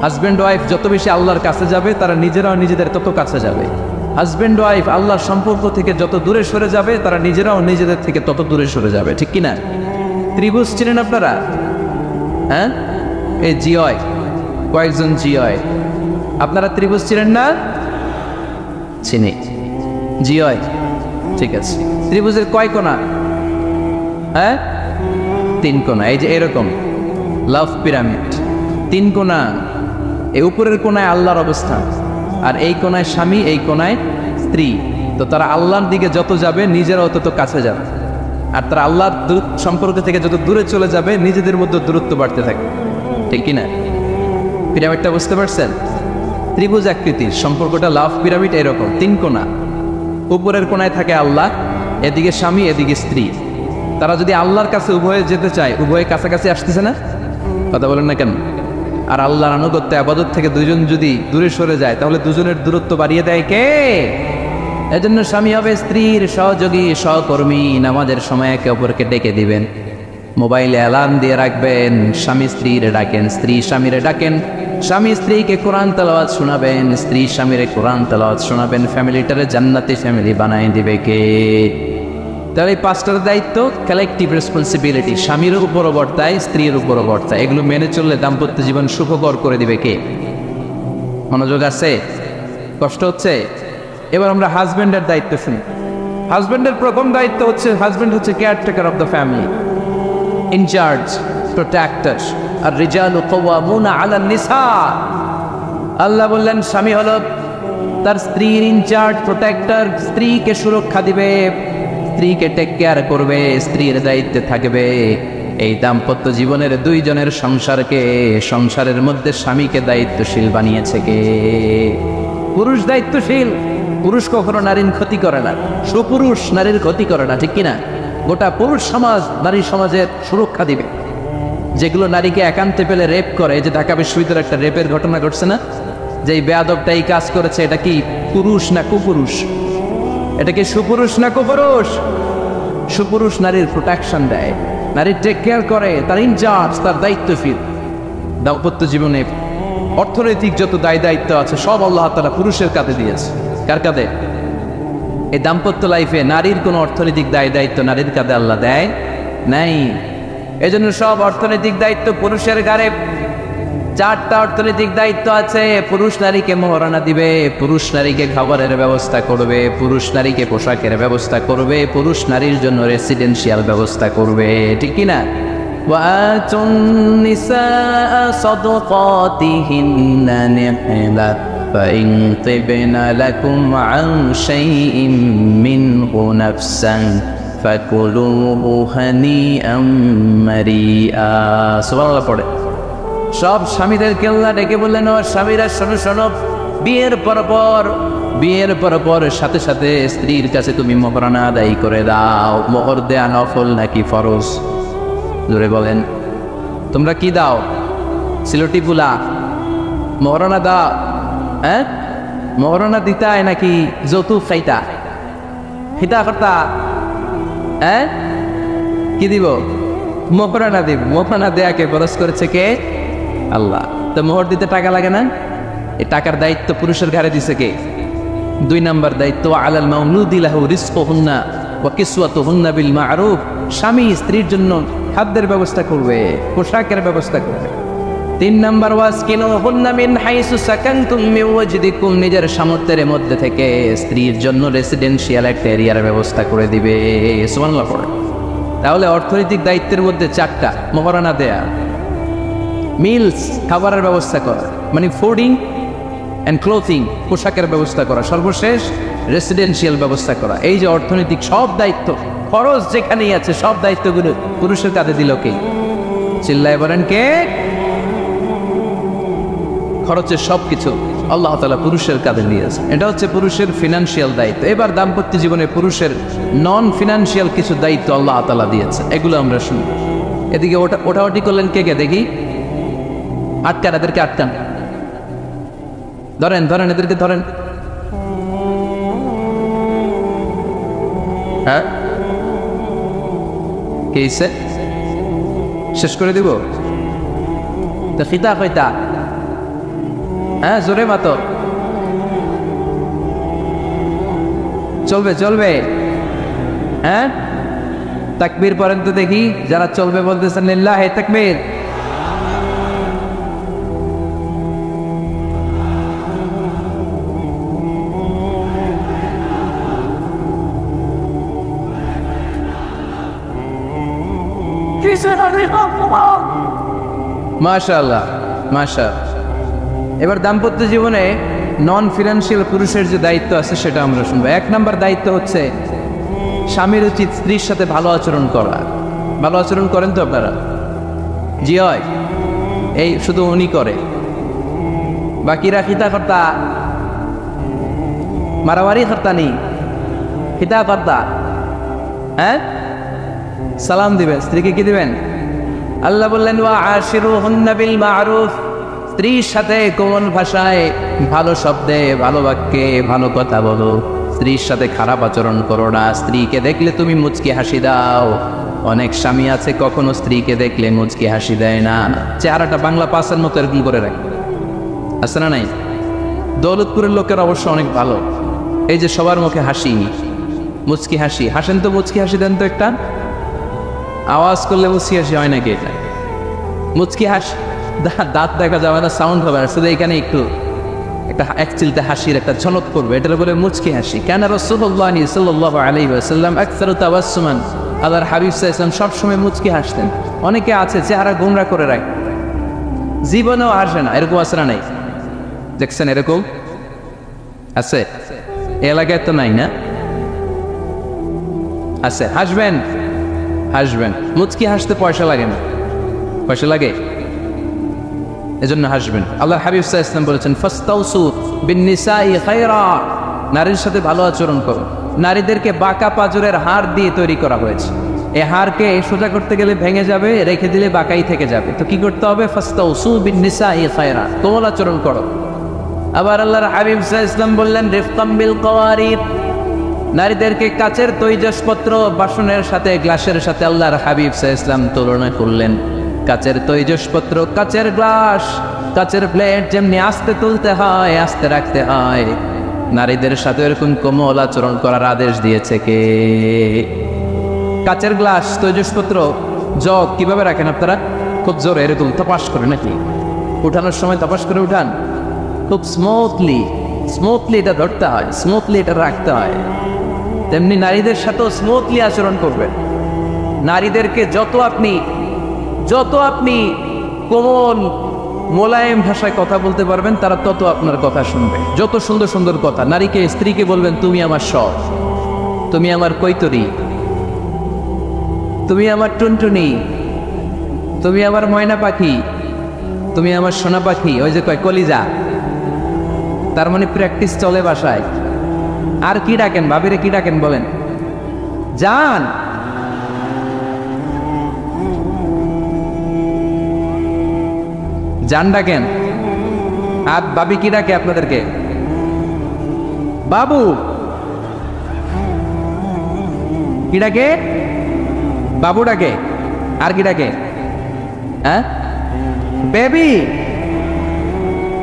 Husband wife যত বেশি আল্লাহর কাছে যাবে, তারা নিজেরাও নিজেদের তত কাছে যাবে। হাজব্যান্ড ওয়াইফ আল্লাহর সম্পর্ক থেকে যত দূরে সরে যাবে, তারা নিজেরাও নিজেদের থেকে তত দূরে সরে যাবে, ঠিক কিনা? ত্রিভুজ চিনেন আপনারা? হ্যাঁ, এই জিওয় কয়েকজন জিওয়, আপনারা ত্রিভুজ চিনেন না? চিনি, জিওয়, ঠিক আছে। ত্রিভুজের কয় কোণা? হ্যাঁ, তিন কোণা, এই যে এরকম লাভ পিরামিড, তিন কোণা। এই উপরের কোণায় আল্লাহর অবস্থান, আর এই কোণায় স্বামী, এই কোণায় স্ত্রী। তো তারা আল্লাহর দিকে যত যাবে নিজেরাও তত কাছে যাবে, আর তারা আল্লাহর সম্পর্ক থেকে যত দূরে চলে যাবে নিজেদের মধ্যে দূরত্ব বাড়তে থাকে, ঠিক কিনা? পিরামিডটা বুঝতে পারছেন? ত্রিভুজ আকৃতির সম্পর্কটা লাভ পিরামিড এরকম, তিন কোণা। উপরের কোণায় থাকে আল্লাহ, এদিকে স্বামী, এদিকে স্ত্রী। তারা যদি আল্লাহর কাছে উভয়ে যেতে চায়, উভয়ে কাছাকাছি আসতেছে না? কথা বলেন না কেন? আর আল্লাহর আনুগত্য আবাদত থেকে দুজন যদি দূরে সরে যায়, তাহলে দুজনের দূরত্ব বাড়িয়ে দেয় কে? এজন্য স্বামী হবে স্ত্রীর সহযোগী, সহকর্মী। নামাজের সময় একে অপরকে ডেকে দিবেন, মোবাইলে অ্যালার্ম দিয়ে রাখবেন, স্বামী স্ত্রীরে ডাকেন, স্ত্রী স্বামীরে ডাকেন, স্বামী স্ত্রীকে কোরআন তেলাওয়াত শোনাবেন, স্ত্রী স্বামীরে কোরআন তেলাওয়াত শোনাবেন। ফ্যামিলিটারে জান্নাতি ফ্যামিলি বানায় দিবে কে? তাহলে এই পাঁচটার দায়িত্ব কালেকটিভ রেসপন্সিবিলিটি, স্বামীর উপরও বর্তায়, স্ত্রীর উপরও বর্তায়। এগুলো মেনে চললে দাম্পত্য জীবন সুখকর করে দিবে কে? মনোযোগ আছে? কষ্ট হচ্ছে? এবার আমরা হাজব্যান্ডের দায়িত্ব শুনি। হাজব্যান্ডের প্রথম দায়িত্ব হচ্ছে, হাজব্যান্ড হচ্ছে caretaker of the family, in charge, protector. আর রিজালু কাওয়ামুনা আলান নিসা, আল্লাহ বললেন স্বামী হলো তার স্ত্রীর ইনচার্জ, প্রোটেক্টর, স্ত্রীকে সুরক্ষা দিবে, স্ত্রীকে টেক কেয়ার করবে, স্ত্রীর দায়িত্বে থাকবে। এই দাম্পত্য জীবনের দুইজনের সংসারকে, সংসারের মধ্যে স্বামীকে দায়িত্বশীল বানিয়েছে কে? পুরুষ দায়িত্বশীল। পুরুষ কখনো নারীর ক্ষতি করে না, সুপুরুষ নারীর ক্ষতি করে না, ঠিক কিনা? গোটা পুরুষ সমাজ নারী সমাজের সুরক্ষা দিবে। যেগুলো নারীকে একান্তে পেলে রেপ করে, এই যে ঢাকা বিশ্ববিদ্যালয়ে একটা রেপের ঘটনা ঘটছে না, যে এই বেয়াদবটা এই কাজ করেছে, এটা কি পুরুষ না কুপুরুষ? এটা কি সুপুরুষ না কুপুরুষ? সুপুরুষ নারীর প্রোটেকশন দেয়, নারীর টেক কেয়ার করে, তার ইনচার্জ, তার দায়িত্বশীল। দাম্পত্য জীবনে অর্থনৈতিক যত দায় দায়িত্ব আছে সব আল্লাহ তাআলা পুরুষের কাঁধে দিয়েছে। কার কাঁধে? এই দাম্পত্য লাইফে নারীর কোনো অর্থনৈতিক দায় দায়িত্ব নারীর কাঁধে আল্লাহ দেয় নাই। এজন্য সব অর্থনৈতিক দায়িত্ব পুরুষের ঘাড়ে। চারটা অর্থনৈতিক দায়িত্ব আছে। পুরুষ নারীকে মহারণা দিবে, পুরুষ নারীকে খাবারের ব্যবস্থা করবে, পুরুষ নারীকে পোশাকের ব্যবস্থা করবে, পুরুষ নারীর জন্য রেসিডেন্সিয়াল ব্যবস্থা করবে, ঠিক কিনা? وآتوا النساء صدقاتهن نحلة فإن طبن لكم عن شيء منه نفسا فكلوه هنيئا مريئا। সুবহানাল্লাহ পড়ে সব স্বামীদেরকে আল্লাহ ডেকে বললেন, ও স্বামীরা শোনো শোনো, বিয়ের পর সাথে সাথে স্ত্রীর কাছে তুমি মোহরানা আদায় করে দাও। মোহর দেয়া নফল নাকি ফরজ? জোরে বলেন। তোমরা কি দাও? সিলটি পুলা মোহরানা দাও? হ্যাঁ, মোহরানা দিতায় নাকি যৌতুক খাইতা? খিতা করতা? হ্যাঁ, কি দিব? মোহরানা দিব। মোহরানা দেয়াকে ফরজ করেছে কে? আল্লাহ। তো মোহর দিতে টাকা লাগে না? এই টাকার দায়িত্ব পুরুষের ঘাড়ে দিছে কে? দুই নাম্বার দায়িত্ব, আলাল মাউলুদি লাহু রিজকুহুন্না ওয়া কিসওয়াতুহুন্না বিল মা'রুফ। স্বামী স্ত্রীর জন্য খাদ্যের ব্যবস্থা করবে, পোশাকের ব্যবস্থা করবে। তিন নাম্বার, ওয়াসকিনুহুন্না মিন হাইসু সাকানতুম মিন ওয়াজদিকুম। নিজের সামর্থ্যের মধ্যে থেকে স্ত্রীর জন্য রেসিডেন্সিয়াল একটা এরিয়ার ব্যবস্থা করে দিবে। সুবহানাল্লাহ পড়ে। তাহলে অর্থনৈতিক দায়িত্বের মধ্যে চারটা: মোহরানা দেয়া, মিলস খাবারের ব্যবস্থা করা, মানে ফুডিং অ্যান্ড ক্লোথিং, পোশাকের ব্যবস্থা করা, সর্বশেষ রেসিডেন্সিয়াল ব্যবস্থা করা। এই যে অর্থনৈতিক সব দায়িত্ব, খরচ যেখানেই আছে, সব দায়িত্বগুলো পুরুষের কাঁধে দিল কে? চিল্লায় বলেন কে? খরচের সবকিছু আল্লাহ তাআলা পুরুষের কাঁধে দিয়েছে। এটা হচ্ছে পুরুষের ফিনান্সিয়াল দায়িত্ব। এবার দাম্পত্য জীবনে পুরুষের নন ফিনান্সিয়াল কিছু দায়িত্ব আল্লাহ তাআলা দিয়েছে, এগুলো আমরা শুনি। এদিকে ওঠাওটি করলেন কে কে দেখি? আটকান, এদেরকে আটকান, ধরেন ধরেন, এদেরকে ধরেন। হ্যাঁ, কে ইসে শেষ করে দিব তো? খিতা কইতা? হ্যাঁ, জোরে মাতো, চলবে চলবে। হ্যাঁ, তাকবীর পড়েন তো দেখি, যারা চলবে বলতেছেন লিল্লাহি তাকবীর। মাশাআল্লাহ, মাশাআল্লাহ। এবার দাম্পত্য জীবনে নন ফিনান্সিয়াল পুরুষের যে দায়িত্ব আছে সেটা আমরা শুনবো। 1 নম্বর দায়িত্ব হচ্ছে স্বামীর উচিত স্ত্রীর সাথে ভালো আচরণ করা। ভালো আচরণ করেন তো আপনারা? জি হয়। এই শুধু উনি করে, বাকিরা খিতা কর্তা, মারামারি কর্তা নেই, খিতা কর্তা। হ্যাঁ, সালাম দিবেন, স্ত্রীকে কি দিবেন? আল্লাহ বললেন ওয়া আশিরুহুন্না বিল মা'রুফ, স্ত্রীর সাথে কোমল ভাষায়, ভালো শব্দে, ভালো বাক্যে, ভালো কথা বলো। স্ত্রীর সাথে খারাপ আচরণ করো না। স্ত্রীকে দেখলে তুমি মুচকি হাসি দাও। অনেক স্বামী আছে কখনো স্ত্রীকে দেখলে মুচকি হাসি দেয় না, চেহারাটা বাংলা পাসের মতো এরকম করে রাখে। আছে না নাই? দৌলতপুরের লোকের অবশ্য অনেক ভালো, এই যে সবার মুখে হাসি, মুচকি হাসি। হাসেন তো, মুচকি হাসি দেন তো একটা। আওয়াজ করলে মুচকি হাসি হয় নাকি? এটা মুচকি হাসি, দাঁত দেখা যাবে না, সাউন্ড হবে না, শুধু এখানে একটু একটা এক চিলতে হাসির একটা ঝলক করবে, এটার বলে মুচকি হাসি। কেন রাসূলুল্লাহ সাল্লাল্লাহু আলাইহি ওয়াসাল্লাম আকসারু তাবাসসুমান, আল্লাহর হাবিব সাল্লাল্লাহু আলাইহি ওয়াসাল্লাম সবসময় মুচকি হাসতেন। অনেকে আছে চেহারা গোমরা করে রাখে, জীবনেও হাসে না, এরকম আছে না নাই? দেখছেন এরকম আছে? এলাকায় তো নাই না? আছে। হাসবেন, হাসবেন। মুচকি হাসতে পয়সা লাগে না, পয়সা লাগে, এজন্য হাসবেন। আল্লাহর হাবিব সাল্লাল্লাহু আলাইহি ওয়াসাল্লাম বলেছেন ফাস্তাউসু বিন-নিসাই খায়রা, নারীর সাথে ভালো আচরণ করো। নারীদেরকে বাঁকা পাজরের হাড় দিয়ে তৈরি করা হয়েছে। এই হাড়কে সোজা করতে গেলে ভেঙে যাবে, রেখে দিলে বাঁকাই থেকে যাবে। তো কি করতে হবে? ফাস্তাউসু বিন-নিসাই খায়রা, কোমল আচরণ করো। আবার আল্লাহর হাবিব সাল্লাল্লাহু আলাইহি ওয়াসাল্লাম বললেন রিফকাম বিল কাওয়ারিদ, নারীদেরকে কাচের তৈজসপত্র, বাসনের সাথে, গ্লাসের সাথে আল্লাহর হাবিব সাল্লাল্লাহু আলাইহি ওয়াসাল্লাম তুলনা করলেন। কাচের তৈজসপত্র, কাচের গ্লাস, কাচের প্লেট যেমনি আস্তে তুলতে হয়, আস্তে রাখতে হয়, নারীদের সাথে এরকম কোমল আচরণ করার আদেশ দিয়েছে কে? কাচের গ্লাস, তৈজসপত্র, জগ কিভাবে রাখেন আপনারা? খুব জোরে এরকম তপাস করে নাকি? উঠানোর সময় তপাস করে উঠান? খুব স্মুথলি, স্মুথলি এটা ধরতে হয়, স্মুথলি এটা রাখতে হয়। তেমনি নারীদের সাথেও স্মুথলি আচরণ করবেন। নারীদেরকে যত আপনি কোমল মোলায়েম ভাষায় কথা বলতে পারবেন, তারা তত আপনার কথা শুনবে। যত সুন্দর সুন্দর কথা নারীকে, স্ত্রীকে বলবেন তুমি আমার সব, তুমি আমার কৈতরী, তুমি আমার টুনটুনি, তুমি আমার ময়না পাখি, তুমি আমার সোনা পাখি। ওই যে কয় কলিজা, তার মানে প্র্যাকটিস চলে বাসায়। আর কি ডাকেন? ভাবিরে কি ডাকেন বলেন? জান, জান ডাকেন। আর বাবি কি ডাকে আপনাদেরকে? বাবু। কি ডাকে? বাবু ডাকে। আর কি ডাকে? হ্যাঁ, বেবি।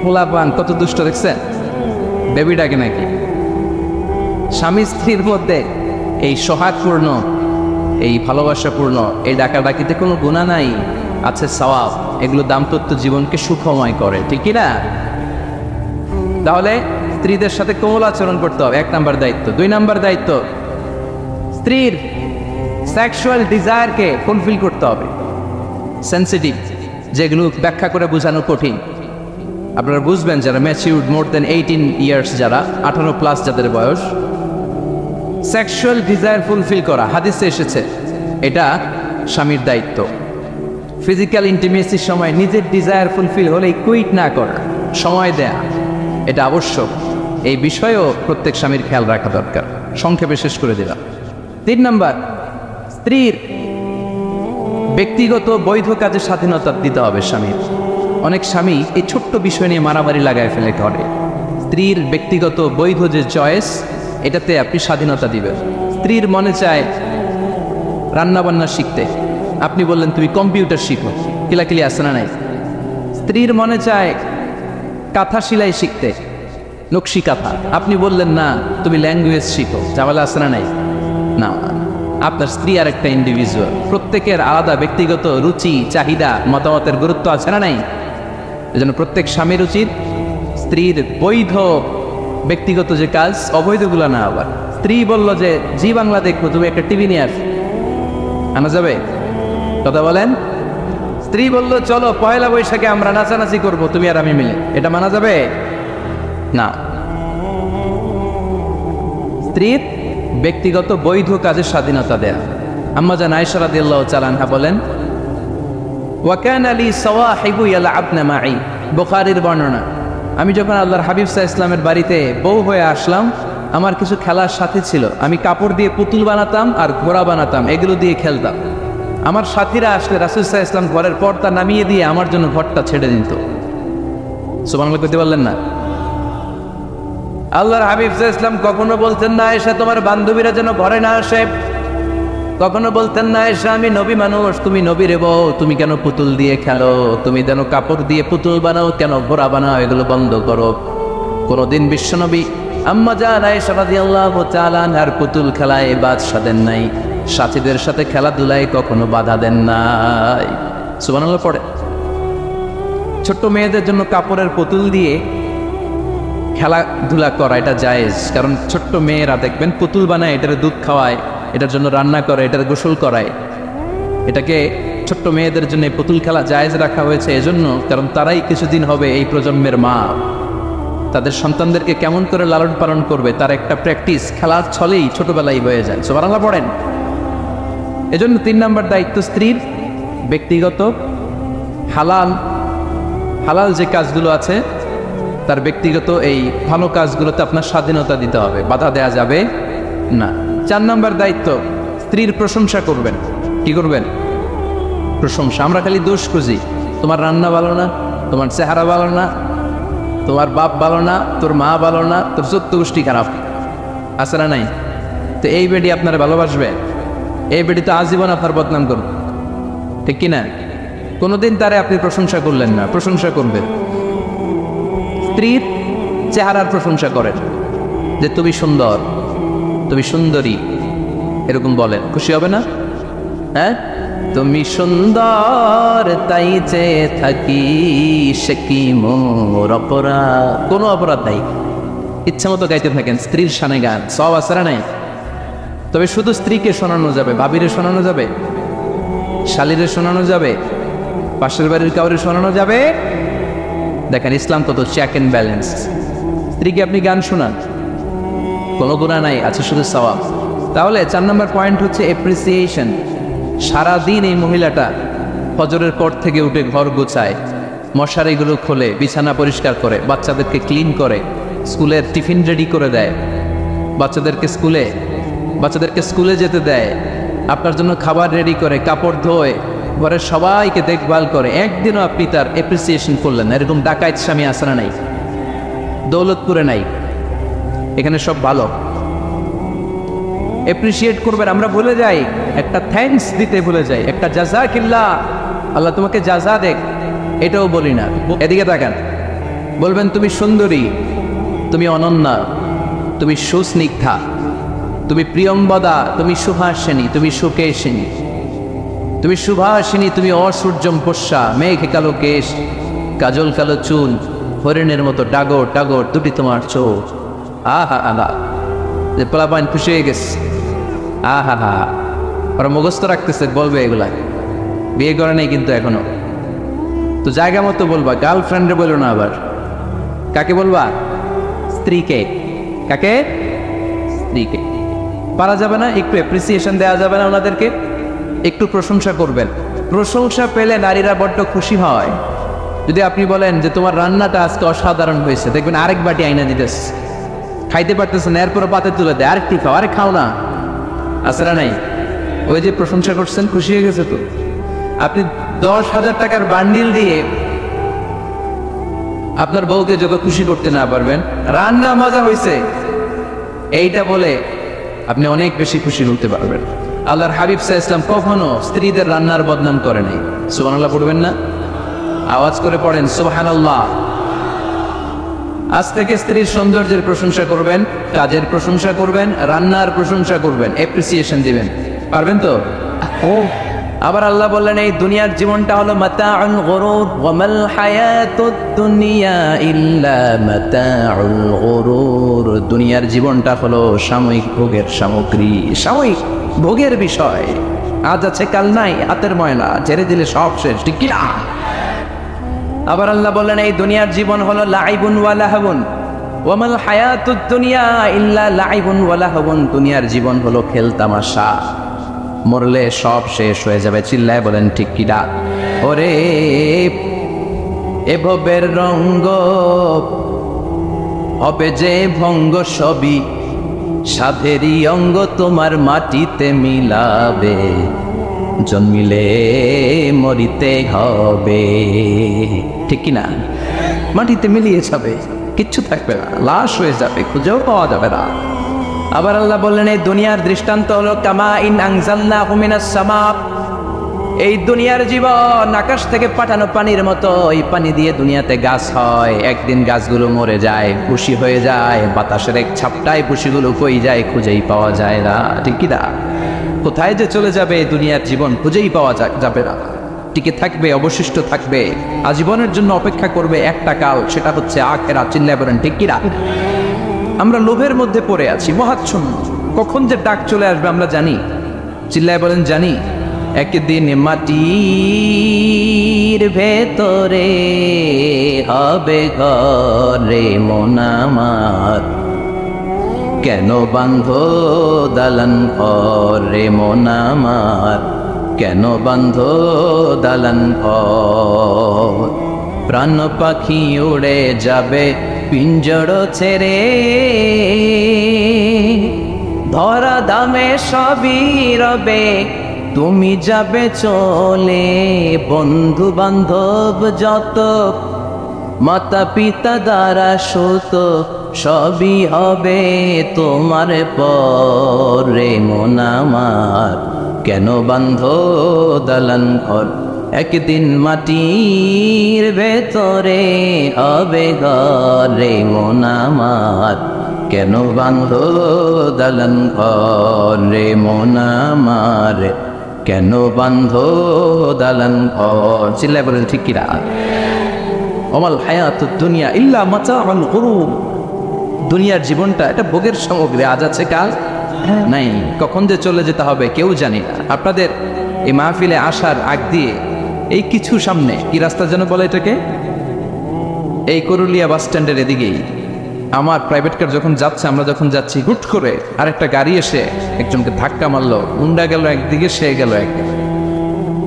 পোলাপান কত দুষ্ট দেখছেন, বেবি ডাকে নাকি? স্বামী স্ত্রীর মধ্যে এই সোহাগপূর্ণ, এই ভালোবাসাপূর্ণ এই ডাকাডাকিতে কোনো গুনাহ নাই, আছে সওয়াব। এগুলো দাম্পত্য জীবনকে সুখময় করে, ঠিক কি না? তাহলে স্ত্রীদের সাথে কোমল আচরণ করতে হবে, 1 নম্বর দায়িত্ব। 2 নম্বর দায়িত্ব, স্ত্রীর সেক্সুয়াল ডিজায়ারকে ফুলফিল করতে হবে। সেন্সিটিভ, যেগুলো ব্যাখ্যা করে বোঝানো কঠিন। আপনারা বুঝবেন যারা ম্যাচিউরড, মোর দেন 18 ইয়ার্স, যারা 18+ যাদের বয়স, সেক্সুয়াল ডিজায়ার ফুলফিল করা হাদিসে এসেছে, এটা স্বামীর দায়িত্ব। ফিজিক্যাল ইন্টিমেসির সময় নিজের ডিজায়ার ফুলফিল হলেই কুইট না করা, সময় দেয়া, এটা আবশ্যক। এই বিষয়েও প্রত্যেক স্বামীর খেয়াল রাখা দরকার। সংক্ষেপে শেষ করে দিলাম। 3 নম্বর, স্ত্রীর ব্যক্তিগত বৈধ কাজে স্বাধীনতা দিতে হবে স্বামীর। অনেক স্বামী এই ছোট্ট বিষয় নিয়ে মারামারি লাগায় ফেলে ঘরে। স্ত্রীর ব্যক্তিগত বৈধ যে চয়েস, এটাতে আপনি স্বাধীনতা দিবেন। স্ত্রীর মনে চায় রান্নাবান্না শিখতে, আপনি বললেন তুমি কম্পিউটার শিখো, কিলাকিলি আসে না নাই? স্ত্রীর মনে চায় কাঁথা সেলাই শিখতে, নকশি কাঁথা, আপনি বললেন না তুমি ল্যাঙ্গুয়েজ শিখো, ঝামেলা আসে না নাই? না, আপনার স্ত্রী আর একটা ইন্ডিভিজুয়াল, প্রত্যেকের আলাদা ব্যক্তিগত রুচি, চাহিদা, মতামতের গুরুত্ব আছে না নাই? এজন্য প্রত্যেক স্বামীর উচিত স্ত্রীর বৈধ ব্যক্তিগত যে কাজ, অবৈধগুলো না। আবার স্ত্রী বলল যে জি বাংলা দেখবো, তুমি একটা টিভি নিয়ে আসো, আনা যাবে? কথা বলেন। স্ত্রী বলল চলো পয়লা বৈশাখে আমরা নাচানাচি করব তুমি আর আমি মিলে, এটা মানা যাবে না। স্ত্রীর ব্যক্তিগত বৈধ কাজের স্বাধীনতা দেয়া। আম্মা জান আয়েশা রাদিয়াল্লাহু তাআলা আনহা বলেন, ওয়া কানা লি সাওয়াহিবু ইয়ালআবনা মাই, বুখারীর বর্ণনা, আমি যখন আল্লাহর হাবিব সাল্লাল্লাহু আলাইহি ওয়াসাল্লামের বাড়িতে বউ হয়ে আসলাম, আমার কিছু খেলার সাথী ছিল। আমি কাপড় দিয়ে পুতুল বানাতাম আর ঘোড়া বানাতাম, এগুলো দিয়ে খেলতাম। আমার সাথীরা আসলে রাসূল সাল্লাল্লাহু আলাইহি ওয়াসাল্লাম ঘরের পর্দা নামিয়ে দিয়ে আমার জন্য ঘরটা ছেড়ে দিত। সুবহানাল্লাহ কইতে পারলেন না? আল্লাহর হাবিব সাল্লাল্লাহু আলাইহি ওয়াসাল্লাম কখনো বলতেন না আয়েশা তোমার বান্ধবীরা যেন ঘরে না আসে, কখনো বলতেন না আয়েশা আমি নবী মানুষ, তুমি নবীর বউ, তুমি কেন পুতুল দিয়ে খেলো, তুমি যেন কাপড় দিয়ে পুতুল বানাও, কেন ঘোড়া বানাও, এগুলো বন্ধ করো। কোনদিন বিশ্বনবী আম্মা জান আয়েশা রাদিয়াল্লাহু তাআলা আনহার পুতুল খেলায় বাধা দেন নাই, সাথীদের সাথে খেলাধুলায় কখনো বাধা দেন নাই। সুবহানাল্লাহ পড়ে। ছোট্ট মেয়েদের জন্য কাপড়ের পুতুল দিয়ে খেলাধুলা করা এটা জায়েজ, কারণ ছোট্ট মেয়েরা দেখবেন পুতুল বানায়, এটার দুধ খাওয়ায়, এটার জন্য রান্না করে, এটার গোসল করায়। এটাকে ছোট্ট মেয়েদের জন্য পুতুল খেলা জায়েজ রাখা হয়েছে এজন্য, কারণ তারাই কিছুদিন হবে এই প্রজন্মের মা। তাদের সন্তানদেরকে কেমন করে লালন পালন করবে তার একটা প্র্যাকটিস খেলার ছলেই ছোটবেলায় হয়ে যায়। সুবহানাল্লাহ পড়েন। এজন্য 3 নম্বর দায়িত্ব স্ত্রীর ব্যক্তিগত হালাল যে কাজগুলো আছে তার ব্যক্তিগত এই ভালো কাজগুলোতে আপনার স্বাধীনতা দিতে হবে, বাধা দেয়া যাবে না। 4 নম্বর দায়িত্ব, স্ত্রীর প্রশংসা করবেন। কি করবেন? প্রশংসা। আমরা খালি দোষ খুঁজি, তোমার রান্না ভালো না, তোমার চেহারা ভালো না, তোমার বাপ ভালো না, তোর মা ভালো না, তোর 14 গোষ্ঠী খারাপ, আছে না নাই? তো এই বেডি আপনার ভালোবাসবে? এই বেডি তো আজীবন আপনার বদনাম করবে, ঠিক কিনা? কোনোদিন তারে আপনি প্রশংসা করলেন না, প্রশংসা করবেন। স্ত্রীর চেহারার প্রশংসা করেন, যে তুমি সুন্দর, তুমি সুন্দরী, এরকম বলেন, খুশি হবে না? হ্যাঁ, তুমি সুন্দর তাই চেয়ে থাকি, সে কি মোর অপরাধ? কোনো অপরাধ নাই, ইচ্ছা মতো গাইতে থাকেন স্ত্রীর শানে গান, সব আছে না নাই? তবে শুধু স্ত্রীকে শোনানো যাবে, ভাবিরে শোনানো যাবে, শালীরে শোনানো যাবে, পাশের বাড়ির কাউরে শোনানো যাবে? দেখেন ইসলাম কত চেক অ্যান্ড ব্যালেন্স। স্ত্রীকে আপনি গান শোনান, কোনো গুনাহ নাই, আছে শুধু সওয়াব। তাহলে 4 নম্বর পয়েন্ট হচ্ছে এপ্রিসিয়েশন। সারাদিন এই মহিলাটা ফজরের পর থেকে উঠে ঘর গোছায়, মশারিগুলো খোলে, বিছানা পরিষ্কার করে, বাচ্চাদেরকে ক্লিন করে, স্কুলের টিফিন রেডি করে দেয়, বাচ্চাদেরকে স্কুলে যেতে দেয়, আপনার জন্য খাবার রেডি করে, কাপড় ধোয়, ঘরের সবাইকে দেখভাল করে। একদিনও আপনি তার এপ্রিসিয়েশন করলেন না। এরকম ডাকাইত স্বামী আসে না নাই? দৌলতপুরে নাই, এখানে সব ভালো। এপ্রিসিয়েট করবেন। আমরা ভুলে যাই, একটা থ্যাঙ্কস দিতে ভুলে যাই, একটা জাযাকিল্লাহ, আল্লাহ তোমাকে জাযা দেখ, এটাও বলি না। এদিকে তাকান, বলবেন তুমি সুন্দরী, তুমি অনন্যা, তুমি সুস্নিগ্ধা, তুমি প্রিয়ম্বদা, তুমি সুহাসিনী, তুমি সুকেশিনী, তুমি সুভাষিনী, তুমি অসূর্যম পোষ্যা, মেঘে কালো কেশ, কাজল কালো চুল, হরিণের মতো ডাগর ডাগর দুটি তোমার চোখ। আহা আহা, যে পোলাপাইন খুশি হয়ে গেছে। আহা হা, ওরা মুখস্থ রাখতেছে, বলবে এগুলা, বিয়ে করে নেই কিন্তু এখনো। তো জায়গা মতো বলবা, গার্লফ্রেন্ডে বলো না। আবার কাকে বলবা? স্ত্রীকে। কাকে? স্ত্রীকে। পারা যাবে না? একটু অ্যাপ্রিসিয়েশন দেওয়া যাবে না ওনাদেরকে? একটু প্রশংসা করবেন। প্রশংসা পেলে নারীরা বড্ড খুশি হয়। যদি আপনি বলেন যে তোমার রান্নাটা আজকে অসাধারণ হয়েছে, দেখবেন আরেক বাটি আইনা দিতেছে, খাইতে পারতেছে না, এরপরে পাতে তুলে দেয়, আরেকটি খাও, আরে খাও না, আসরা নাই? ওই যে প্রশংসা করছেন, খুশি হয়ে গেছে। তো আপনি 10,000 টাকার বান্ডিল দিয়ে আপনার বউকে যত খুশি করতে না পারবেন, রান্না মজা হয়েছে এইটা বলে আপনি অনেক বেশি খুশি হতে পারবেন। আল্লাহর হাবিব সাল্লাল্লাহু আলাইহি ওয়াসাল্লাম কখনো স্ত্রীদের রান্নার বদনাম করে নাই। সুবহানাল্লাহ পড়বেন না? আওয়াজ করে পড়েন সুবহানাল্লাহ। আজ থেকে স্ত্রীর সৌন্দর্যের প্রশংসা করবেন, কাজের প্রশংসা করবেন, রান্নার প্রশংসা করবেন, অ্যাপ্রিসিয়েশন দিবেন। পারবেন তো? আবার আল্লাহ বললেন এই দুনিয়ার জীবনটা হলো মাতাউল গুরুর, ওয়া মাল হায়াতুদ দুনিয়া ইল্লা মাতাউল গুরুর। দুনিয়ার জীবনটা হলো সাময়িক ভোগের সামগ্রী, সাময়িক ভোগের বিষয়। আজ আছে কাল নাই, হাতের ময়লা ছেড়ে দিলে সব শেষ, ঠিক কিনা? আবার আল্লাহ বললেন এই দুনিয়ার জীবন হলো লাইবুন ওয়া লাহবুন ওয়া মাল হায়াতুদ দুনিয়া ইল্লা লাইবুন ওয়া লাহবুন। দুনিয়ার জীবন হলো খেল তামাশা, মরলে সব শেষ হয়ে যাবে। চিল্লায় বলেন ঠিক কিনা? ওরে এভবের রঙ্গ হবে যে ভঙ্গ, সবই সাধেরই অঙ্গ তোমার মাটিতে মিলাবে, জন্মিলে মরিতে হবে, ঠিক কিনা? মাটিতে মিলিয়ে যাবে, কিচ্ছু থাকবে না, লাশ হয়ে যাবে, খুঁজেও পাওয়া যাবে না। আবার আল্লাহ বললেন এই দুনিয়ার দৃষ্টান্ত হলো কামা ইন আনজালনাহু মিনাস সামা। এই দুনিয়ার জীবন আকাশ থেকে পাঠানো পানির মতো। এই পানি দিয়ে দুনিয়াতে গাছ হয়, একদিন গাছগুলো মরে যায়, পুষি হয়ে যায়, বাতাসের এক ছাপটায় পুষিগুলো কই যায়, খুঁজেই পাওয়া যায় না, ঠিক কি না? কোথায় যে চলে যাবে এই দুনিয়ার জীবন খুঁজেই পাওয়া যাবে না। টিকে থাকবে, অবশিষ্ট থাকবে, আজীবনের জন্য অপেক্ষা করবে একটা কাল, সেটা হচ্ছে আখিরাত। চিল্লায় বলেন ঠিক কি না? আমরা লোভের মধ্যে পড়ে আছি, মহাচ্ছন্ন, কখন যে ডাক চলে আসবে আমরা জানি। চিল্লায় বলেন জানি। একদিন মাটির ভেতরে হবে ঘরে মন আমার, কেন বান্ধ দালান ঘরে মন আমার, কেন বান্ধ দালান ঘর। প্রাণ পাখি উড়ে যাবে পিঞ্জর ছেড়ে, ধরা দামে সবই রবে তুমি যাবে চলে। বন্ধু বান্ধব যত, মাতা পিতা দ্বারা সুত, সবই হবে তোমার পরে মন আমার, কেন বান্ধ দালান ঘর। একদিন মাটির ভেতরে হবে ঘরে মন আমার, কেন বান্ধ দালান ঘরে মন আমার, কেন বান্ধ দালান ঘর। চিল্লায় বলেন ঠিক কিনা? ওমাল হায়াতুদ দুনিয়া ইল্লা মাতাউল গুরুর। দুনিয়ার জীবনটা এটা ভোগের সামগ্রী, আজ আছে কাল নাই, কখন যে চলে যেতে হবে কেউ জানি না। আপনাদের এই মাহফিলে আসার আগ দিয়ে এই কিছু সামনে কি রাস্তা যেন বলে এটাকে, এই করুলিয়া বাস স্ট্যান্ডের এদিকেই আমার প্রাইভেট কার যখন যাচ্ছে, আমরা যখন যাচ্ছি, হুট করে আরেকটা গাড়ি এসে একজনকে ধাক্কা মারলো, মুন্ডা গেল একদিকে, সে গেল একদিকে।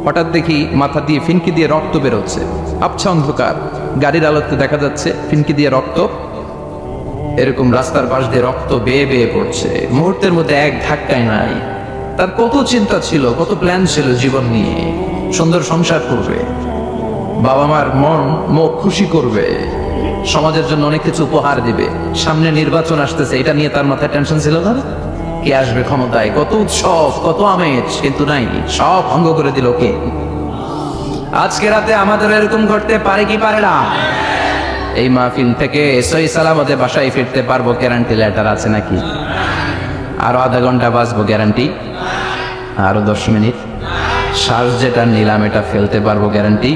হঠাৎ দেখি মাথা দিয়ে ফিনকি দিয়ে রক্ত বেরোচ্ছে, আবছা অন্ধকার, গাড়ির আলোতে দেখা যাচ্ছে ফিনকি দিয়ে রক্ত, এরকম রাস্তার পাশ দিয়ে রক্ত বেয়ে বেয়ে পড়ছে। মুহূর্তের মধ্যে এক ধাক্কায় নাই। তার কত চিন্তা ছিল, কত প্ল্যান ছিল জীবন নিয়ে, সুন্দর সংসার করবে, বাবা মার মন মুখ খুশি করবে, সমাজের জন্য অনেক কিছু উপহার দিবে, সামনে নির্বাচন আসতেছে, এটা নিয়ে তার মাথায় টেনশন ছিল না? কে আসবে ক্ষমতায়, কত উৎসব, কত আমেজ, কিন্তু নাই, সব ভঙ্গ করে দিল কে? আজকে রাতে আমাদের এরকম ঘটতে পারে কি পারে না? এই মাহফিল থেকে সহি সালামতে বাসায় ফিরতে পারবো, গ্যারান্টি লেটার আছে নাকি? আরো আধা ঘন্টা বাঁচবো, গ্যারান্টি? আরো 10 মিনিট শ্বাস যেটা নিলাম এটা ফেলতে পারবো, গ্যারান্টি?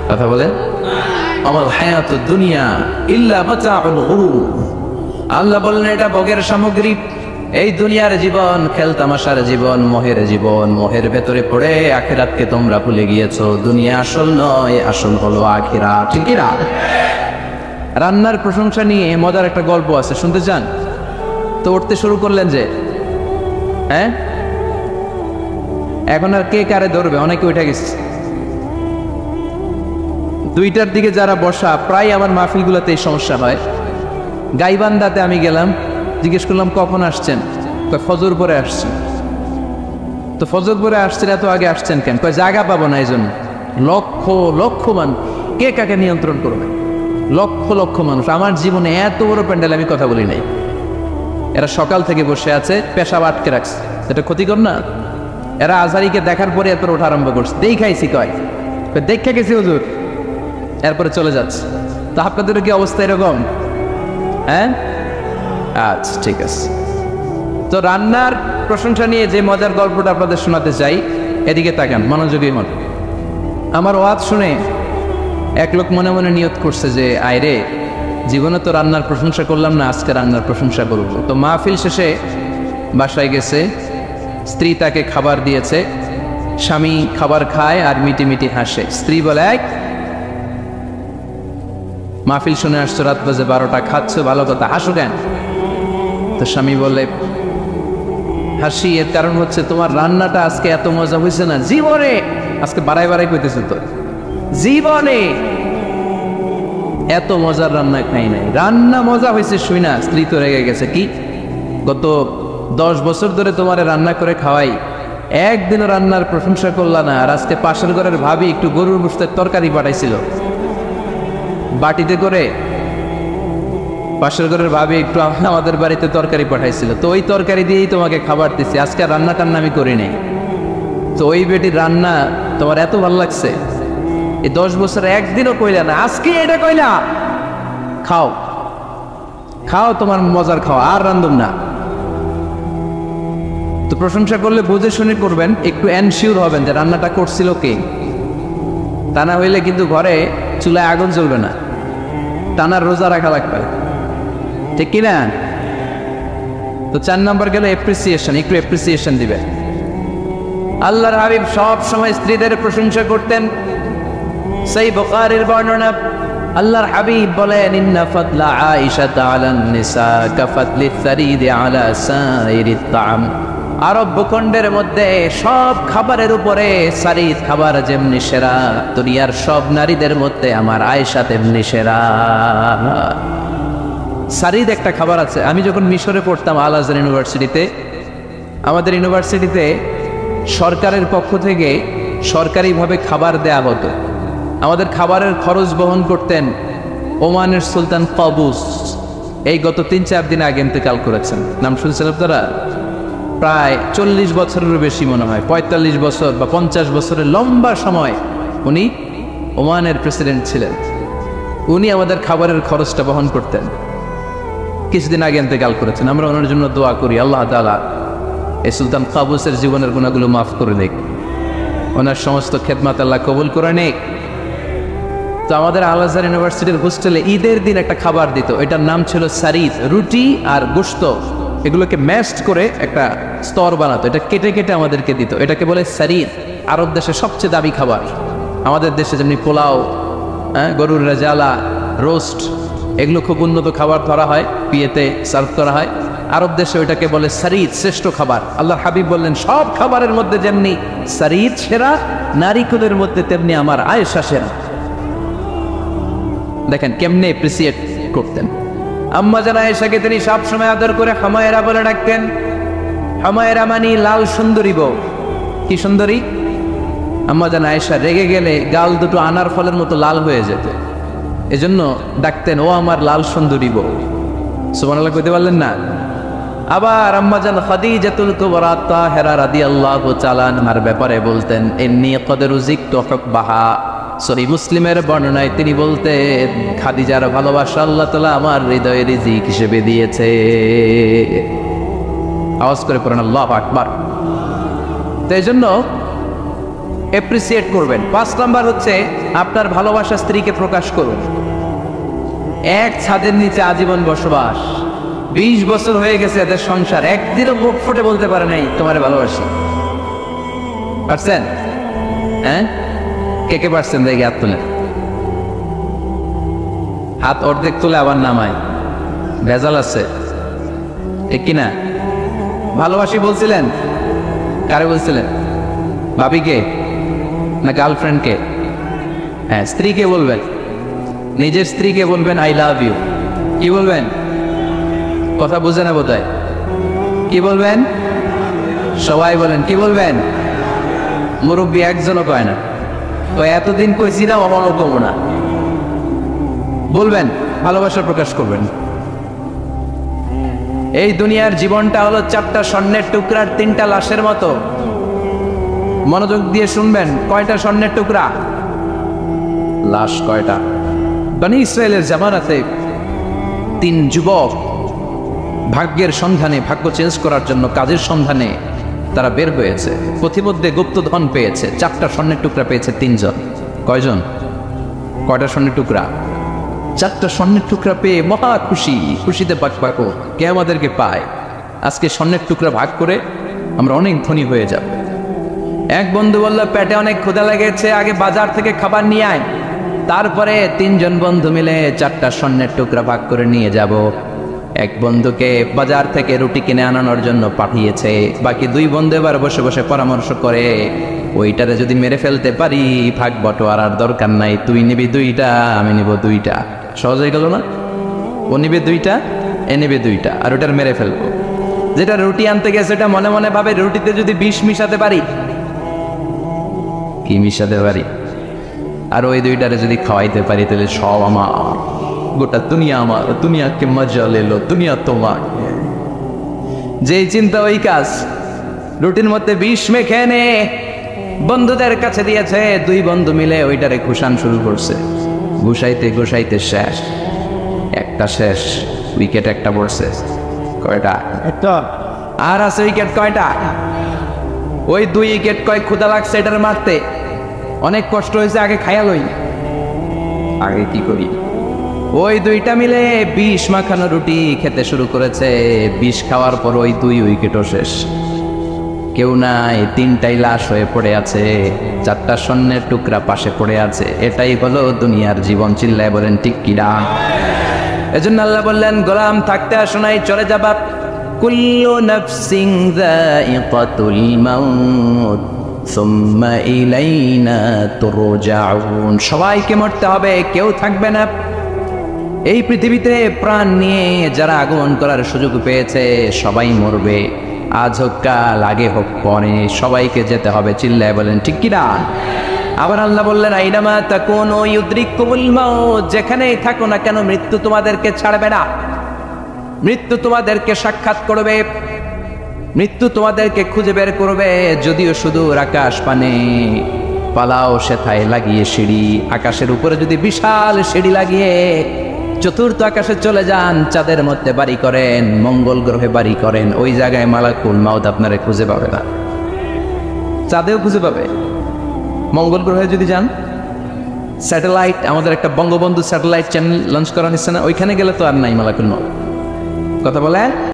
কথা বলে আমাল হায়াতুদ দুনিয়া ইল্লা মাতাউল গুরুর। আল্লাহ বললেন এটা ভোগের সামগ্রী। এই দুনিয়ার জীবন খেল তামাশার জীবন, মোহের জীবন, মোহের ভেতরে পড়ে আখিরাতকে তোমরা ভুলে গিয়েছো। দুনিয়া আসল নয়, আসল হলো আখিরাত, ঠিক না? রান্নার প্রশংসা নিয়ে মজার একটা গল্প আছে, শুনতে চান? তো উঠতে শুরু করলেন যে, হ্যাঁ এখন আর কে কারে ধরবে, অনেকে উঠে গেছে। 2টার দিকে যারা বসা, প্রায় আমার মাহফিলগুলোতে এই সমস্যা হয়। গাইবান্ধাতে আমি গেলাম, জিজ্ঞেস করলাম কখন আসছেন, ফজর পরে আসছেন। তো ফজর পরে আসছেন, এত আগে আসছেন কেন? জায়গা পাবো না, এই জন্য। লক্ষ লক্ষ মানুষ, কে কাকে নিয়ন্ত্রণ করবে? লক্ষ লক্ষ মানুষ। আমার জীবনে এত বড় প্যান্ডেল আমি কথা বলি নাই। এরা সকাল থেকে বসে আছে, পেশাব আটকে রাখছে, এটা ক্ষতিকর না? এরা আজহারিকে দেখার পরে এরপর ওঠা আরম্ভ করছে, দেখাইছি কয়, দেখে গেছি হুজুর, এরপরে চলে যাচ্ছে। তো আপনাদের কি অবস্থা এরকম? হ্যাঁ, আচ্ছা ঠিক আছে। তো রান্নার প্রশংসা নিয়ে যে মজার গল্পটা আপনাদের শোনাতে চাই, এদিকে তাকান, মনোযোগী হন। আমার ওয়াজ শুনে এক লোক মনে মনে নিয়ত করছে যে আয়রে, জীবনে তো রান্নার প্রশংসা করলাম না, আজকে রান্নার প্রশংসা করব। তো মাহফিল শেষে বাসায় গেছে, স্ত্রী তাকে খাবার দিয়েছে, স্বামী খাবার খায় আর মিটি মিটি হাসে। স্ত্রী বলে, এক মাহফিল শুনে আসছো, রাত বাজে 12টা, খাচ্ছ ভালো কথা, হাসো কেন? তো স্বামী বলে, হাসি এর কারণ হচ্ছে তোমার রান্নাটা আজকে এত মজা হয়েছে না জীবনে, আজকে বাড়াই বাড়াই কইতেছে, তো জীবনে এত মজার রান্না খাই নাই, রান্না মজা হয়েছে শুই না। স্ত্রী তো রেগে গেছে, কি গত 10 বছর ধরে তোমারে রান্না করে খাওয়াই, একদিনও রান্নার প্রশংসা করলা না, আর আজকে পাশের ঘরের ভাবি একটু গরুর গোশতের তরকারি পাঠাইছিল বাটিতে করে, পাশের ঘরের ভাবি একটু আমাদের বাড়িতে তরকারি পাঠাইছিল, তো ওই তরকারি দিয়েই তোমাকে খাবার দিচ্ছি, আজকে রান্না টান্না আমি করি নাই। তো ওই বেটির রান্না তোমার এত ভালো লাগছে, এই 10 বছরে একদিনও কইলা না, আজকে এটা কইলা, খাও খাও তোমার মজার খাও, আর রান্ধুম না। তো প্রশংসা করলে বুঝে শুনে করবেন, একটু এনশিওর হবেন যে রান্নাটা করছিল কে, তা না হইলে কিন্তু ঘরে চুলায় আগুন জ্বলবে না, টানার রোজা রাখা লাগবে, ঠিক কিনা? তো 4 নম্বর গেল এপ্রিসিয়েশন, একটু এপ্রিসিয়েশন দিবে। আল্লাহর হাবিব সব সময় স্ত্রীদের প্রশংসা করতেন। সেই বুখারীর বর্ণনা, আল্লাহর হাবিব বলেন, ইন্না ফাদলা আয়েশা আলান নিসা কাফাদলি সারিদ আলা সাইরিত তাআম। আরব ভূখণ্ডের মধ্যে সব খাবারের উপরে সারিদ খাবার যেমনি সেরা, দুনিয়ার সব নারীদের মধ্যে আমার আয়েশা তেমনি সেরা। সারিদ একটা খাবার আছে। আমি যখন মিশরে পড়তাম আল আজহার ইউনিভার্সিটিতে, আমাদের ইউনিভার্সিটিতে সরকারের পক্ষ থেকে সরকারিভাবে খাবার দেয়া হতো। আমাদের খাবারের খরচ বহন করতেন ওমানের সুলতান কাবুস। এই গত 3-4 দিন আগে ইন্তেকাল করেছেন, নাম শুনছেন আপনারা? প্রায় 40 বছরেরও বেশি মনে হয়, 45 বছর বা 50 বছরের লম্বা সময় উনি ওমানের প্রেসিডেন্ট ছিলেন। উনি আমাদের খাবারের খরচটা বহন করতেন। কিছুদিন আগে ইন্তেকাল করেছেন। আমরা ওনার জন্য দোয়া করি, আল্লাহ তাআলা এই সুলতান কাবুসের জীবনের গুনাহগুলো মাফ করে দেখ, ওনার সমস্ত খেদমত আল্লাহ কবুল করে নেক। তো আমাদের আল আজহার ইউনিভার্সিটির হোস্টেলে ঈদের দিন একটা খাবার দিত, এটার নাম ছিল সারিদ। রুটি আর গোশত এগুলোকে ম্যাশড করে একটা স্তর বানাতো, এটা কেটে কেটে আমাদেরকে দিত, এটাকে বলে সারিদ। আরব দেশে সবচেয়ে দামি খাবার। আমাদের দেশে যেমনি পোলাও, গরুর রেজালা, রোস্ট, এগুলো খুব উন্নত খাবার ধরা হয়, বিয়েতে সার্ভ করা হয়। আরব দেশে ওইটাকে বলে সারিদ, শ্রেষ্ঠ খাবার। আল্লাহর হাবিব বললেন, সব খাবারের মধ্যে যেমনি সারিদ সেরা, নারীকুলের মধ্যে তেমনি আমার আয়েশা সেরা। দেখেন কেমনে এপ্রিসিয়েট করতেন। আম্মা জান আয়েশাকে তিনি সব সময় আদর করে হামায়রা বলে ডাকতেন। হামায়রা মানি লাল সুন্দরী বউ। কি সুন্দরী? আম্মা জান আয়েশা রেগে গেলে গাল দুটো আনার ফলের মতো লাল হয়ে যেত, এজন্য ডাকতেন, ও আমার লাল সুন্দরী বউ। সুবহানাল্লাহ কইতে পারলেন না? আবার আম্মা জান খাদিজাতুল কুবরা তাহেরা রাদিয়াল্লাহু তাআলা আনহার ব্যাপারে বলতেন, ইন্নী কদ রুজিকতু হুব্বাহা। সহিহ মুসলিমের বর্ণনায় তিনি বলতেন, খাদিজার ভালোবাসা আল্লাহ তাআলা আমার হৃদয়ে রিজিক হিসেবে দিয়েছে। আওয়াজ করে পড়েন আল্লাহু আকবার। তো এজন্য এপ্রিসিয়েট করবেন। 5 নাম্বার হচ্ছে আপনার ভালোবাসা স্ত্রীকে প্রকাশ করুন। এক ছাদের নিচে আজীবন বসবাস, 20 বছর হয়ে গেছে এদের সংসার, একদিনও মুখ ফুটে বলতে পারে নাই তোমারে ভালোবাসি। পারছেন? হ্যাঁ, কে কে পারছেন? দেখি হাত তুলে। হাত অর্ধেক তুলে আবার নামায়, ভেজাল আছে, ঠিক কিনা? ভালোবাসি বলছিলেন? কারে বলছিলেন? ভাবিকে না গার্লফ্রেন্ডকে? হ্যাঁ, স্ত্রীকে বলবেন, নিজের স্ত্রীকে বলবেন আই লাভ ইউ। কি বলবেন? কথা বুঝে না বোধহয়। কি বলবেন? সবাই বলেন, কি বলবেন? মুরব্বী একজনও কয় না, তো এতদিন কইছি না, অমনও কমো না। বলবেন, ভালোবাসা প্রকাশ করবেন। এই দুনিয়ার জীবনটা হলো 4টা স্বর্ণের টুকরার 3টা লাশের মতো। মনোযোগ দিয়ে শুনবেন, কয়টা স্বর্ণের টুকরা? লাশ কয়টা? বনি ইসরায়েলের জামানাতে 3 যুবক ভাগ্যের সন্ধানে, ভাগ্য চেঞ্জ করার জন্য কাজের সন্ধানে তারা বের হয়েছে। পথিমধ্যে গুপ্তধন পেয়েছে, 4টা স্বর্ণের টুকরা পেয়েছে 3 জন। কয়জন? কয়টা স্বর্ণের টুকরা? 4টা স্বর্ণের টুকরা পেয়ে মহা খুশি, খুশিতে পাক পাকো। কে আমাদেরকে পায়? আজকে স্বর্ণের টুকরা ভাগ করে আমরা অনেক ধনী হয়ে যাব। এক বন্ধু বলল, পেটে অনেক ক্ষুধা লেগেছে, আগে বাজার থেকে খাবার নিয়ে আয়, তারপরে 3 জন বন্ধু মিলে 4টা স্বর্ণের টুকরা ভাগ করে নিয়ে যাব। এক বন্ধুকে বাজার থেকে রুটি কিনে আনানোর জন্য পাঠিয়েছে, বাকি 2 বন্ধু এবার বসে বসে পরামর্শ করে, ওইটারে যদি মেরে ফেলতে পারি ভাগ বটোয়ারার দরকার নাই, তুই নিবি 2টা, আমি নিব 2টা। সহজ হয়ে গেল না? ও নিবে 2টা, এ নিবে 2টা, আর ওটার মেরে ফেলবো। যেটা রুটি আনতে গেছে ওটা মনে মনে ভাবে, রুটিতে যদি বিষ মিশাতে পারি। কি মিশাতে পারি? আর ওই 2টারে যদি খাওয়াইতে পারি তাহলে সব আমার, গোটা দুনিয়া আমার, দুনিয়াকে মজা লেলো, দুনিয়া তোমার। যেই চিন্তা ওই কাজ। রুটির মধ্যে বিষ মেখে এনে বন্ধুদের কাছে দিয়েছে, 2 বন্ধু মিলে ওইটারে ঘুষান শুরু করছে। ঘুষাইতে ঘুষাইতে শেষ, একটা শেষ, উইকেট একটা পড়ছে। কয়টা? একটা। আর আছে উইকেট কয়টা? ওই 2 উইকেট। কয় ক্ষুধা লাগছে এটার মারতে, অনেক কষ্ট হয়েছে, আগে খাইয়া লই। আগে কি করি? ওই 2টা মিলে বিষ মাখানো রুটি খেতে শুরু করেছে। বিষ খাওয়ার পর ওই 2 উইকেটও শেষ, কেউ নাই, 3টাই লাশ হয়ে পড়ে আছে, 4টা স্বর্ণের টুকরা পাশে পড়ে আছে। এটাই হলো দুনিয়ার জীবন। চিল্লায় বলেন ঠিক কিনা? এজন্য আল্লাহ বললেন, গোলাম থাকতে আসো নাই, চলে যাবা। কুল্লু নাফসিন যায়িকাতুল মাউত সুম্মা ইলাইনা তুরজাউন। সবাইকে মরতে হবে, কেউ থাকবে না। এই পৃথিবীতে প্রাণ নিয়ে যারা আগমন করার সুযোগ পেয়েছে সবাই মরবে, আজ হোক কাল, আগে হোক পরে, সবাইকে যেতে হবে। চিল্লায় বলেন ঠিক কিনা? আবার আল্লাহ বললেন, আইনামা তাকুনু ইউদরিকুমুল মাউত। যেখানেই থাকো না কেন মৃত্যু তোমাদেরকে ছাড়বে না, মৃত্যু তোমাদেরকে সাক্ষাৎ করবে, মৃত্যু তোমাদেরকে খুঁজে বের করবে। যদিও সুদূর আকাশ পানে, পালাও সেথায় লাগিয়ে সিঁড়ি। আকাশের উপরে যদি বিশাল সিঁড়ি লাগিয়ে 4র্থ আকাশে চলে যান, চাঁদের মধ্যে বাড়ি করেন, মঙ্গল গ্রহে বাড়ি করেন, ওই জায়গায় মালাকুল মাউত আপনারে খুঁজে পাবে না। চাঁদেও খুঁজে পাবে। মঙ্গল গ্রহে যদি যান, স্যাটেলাইট, আমাদের একটা বঙ্গবন্ধু স্যাটেলাইট চ্যানেল লঞ্চ করা নিচ্ছে না, ওইখানে গেলে তো আর নাই মালাকুল মাউত। কথা বলে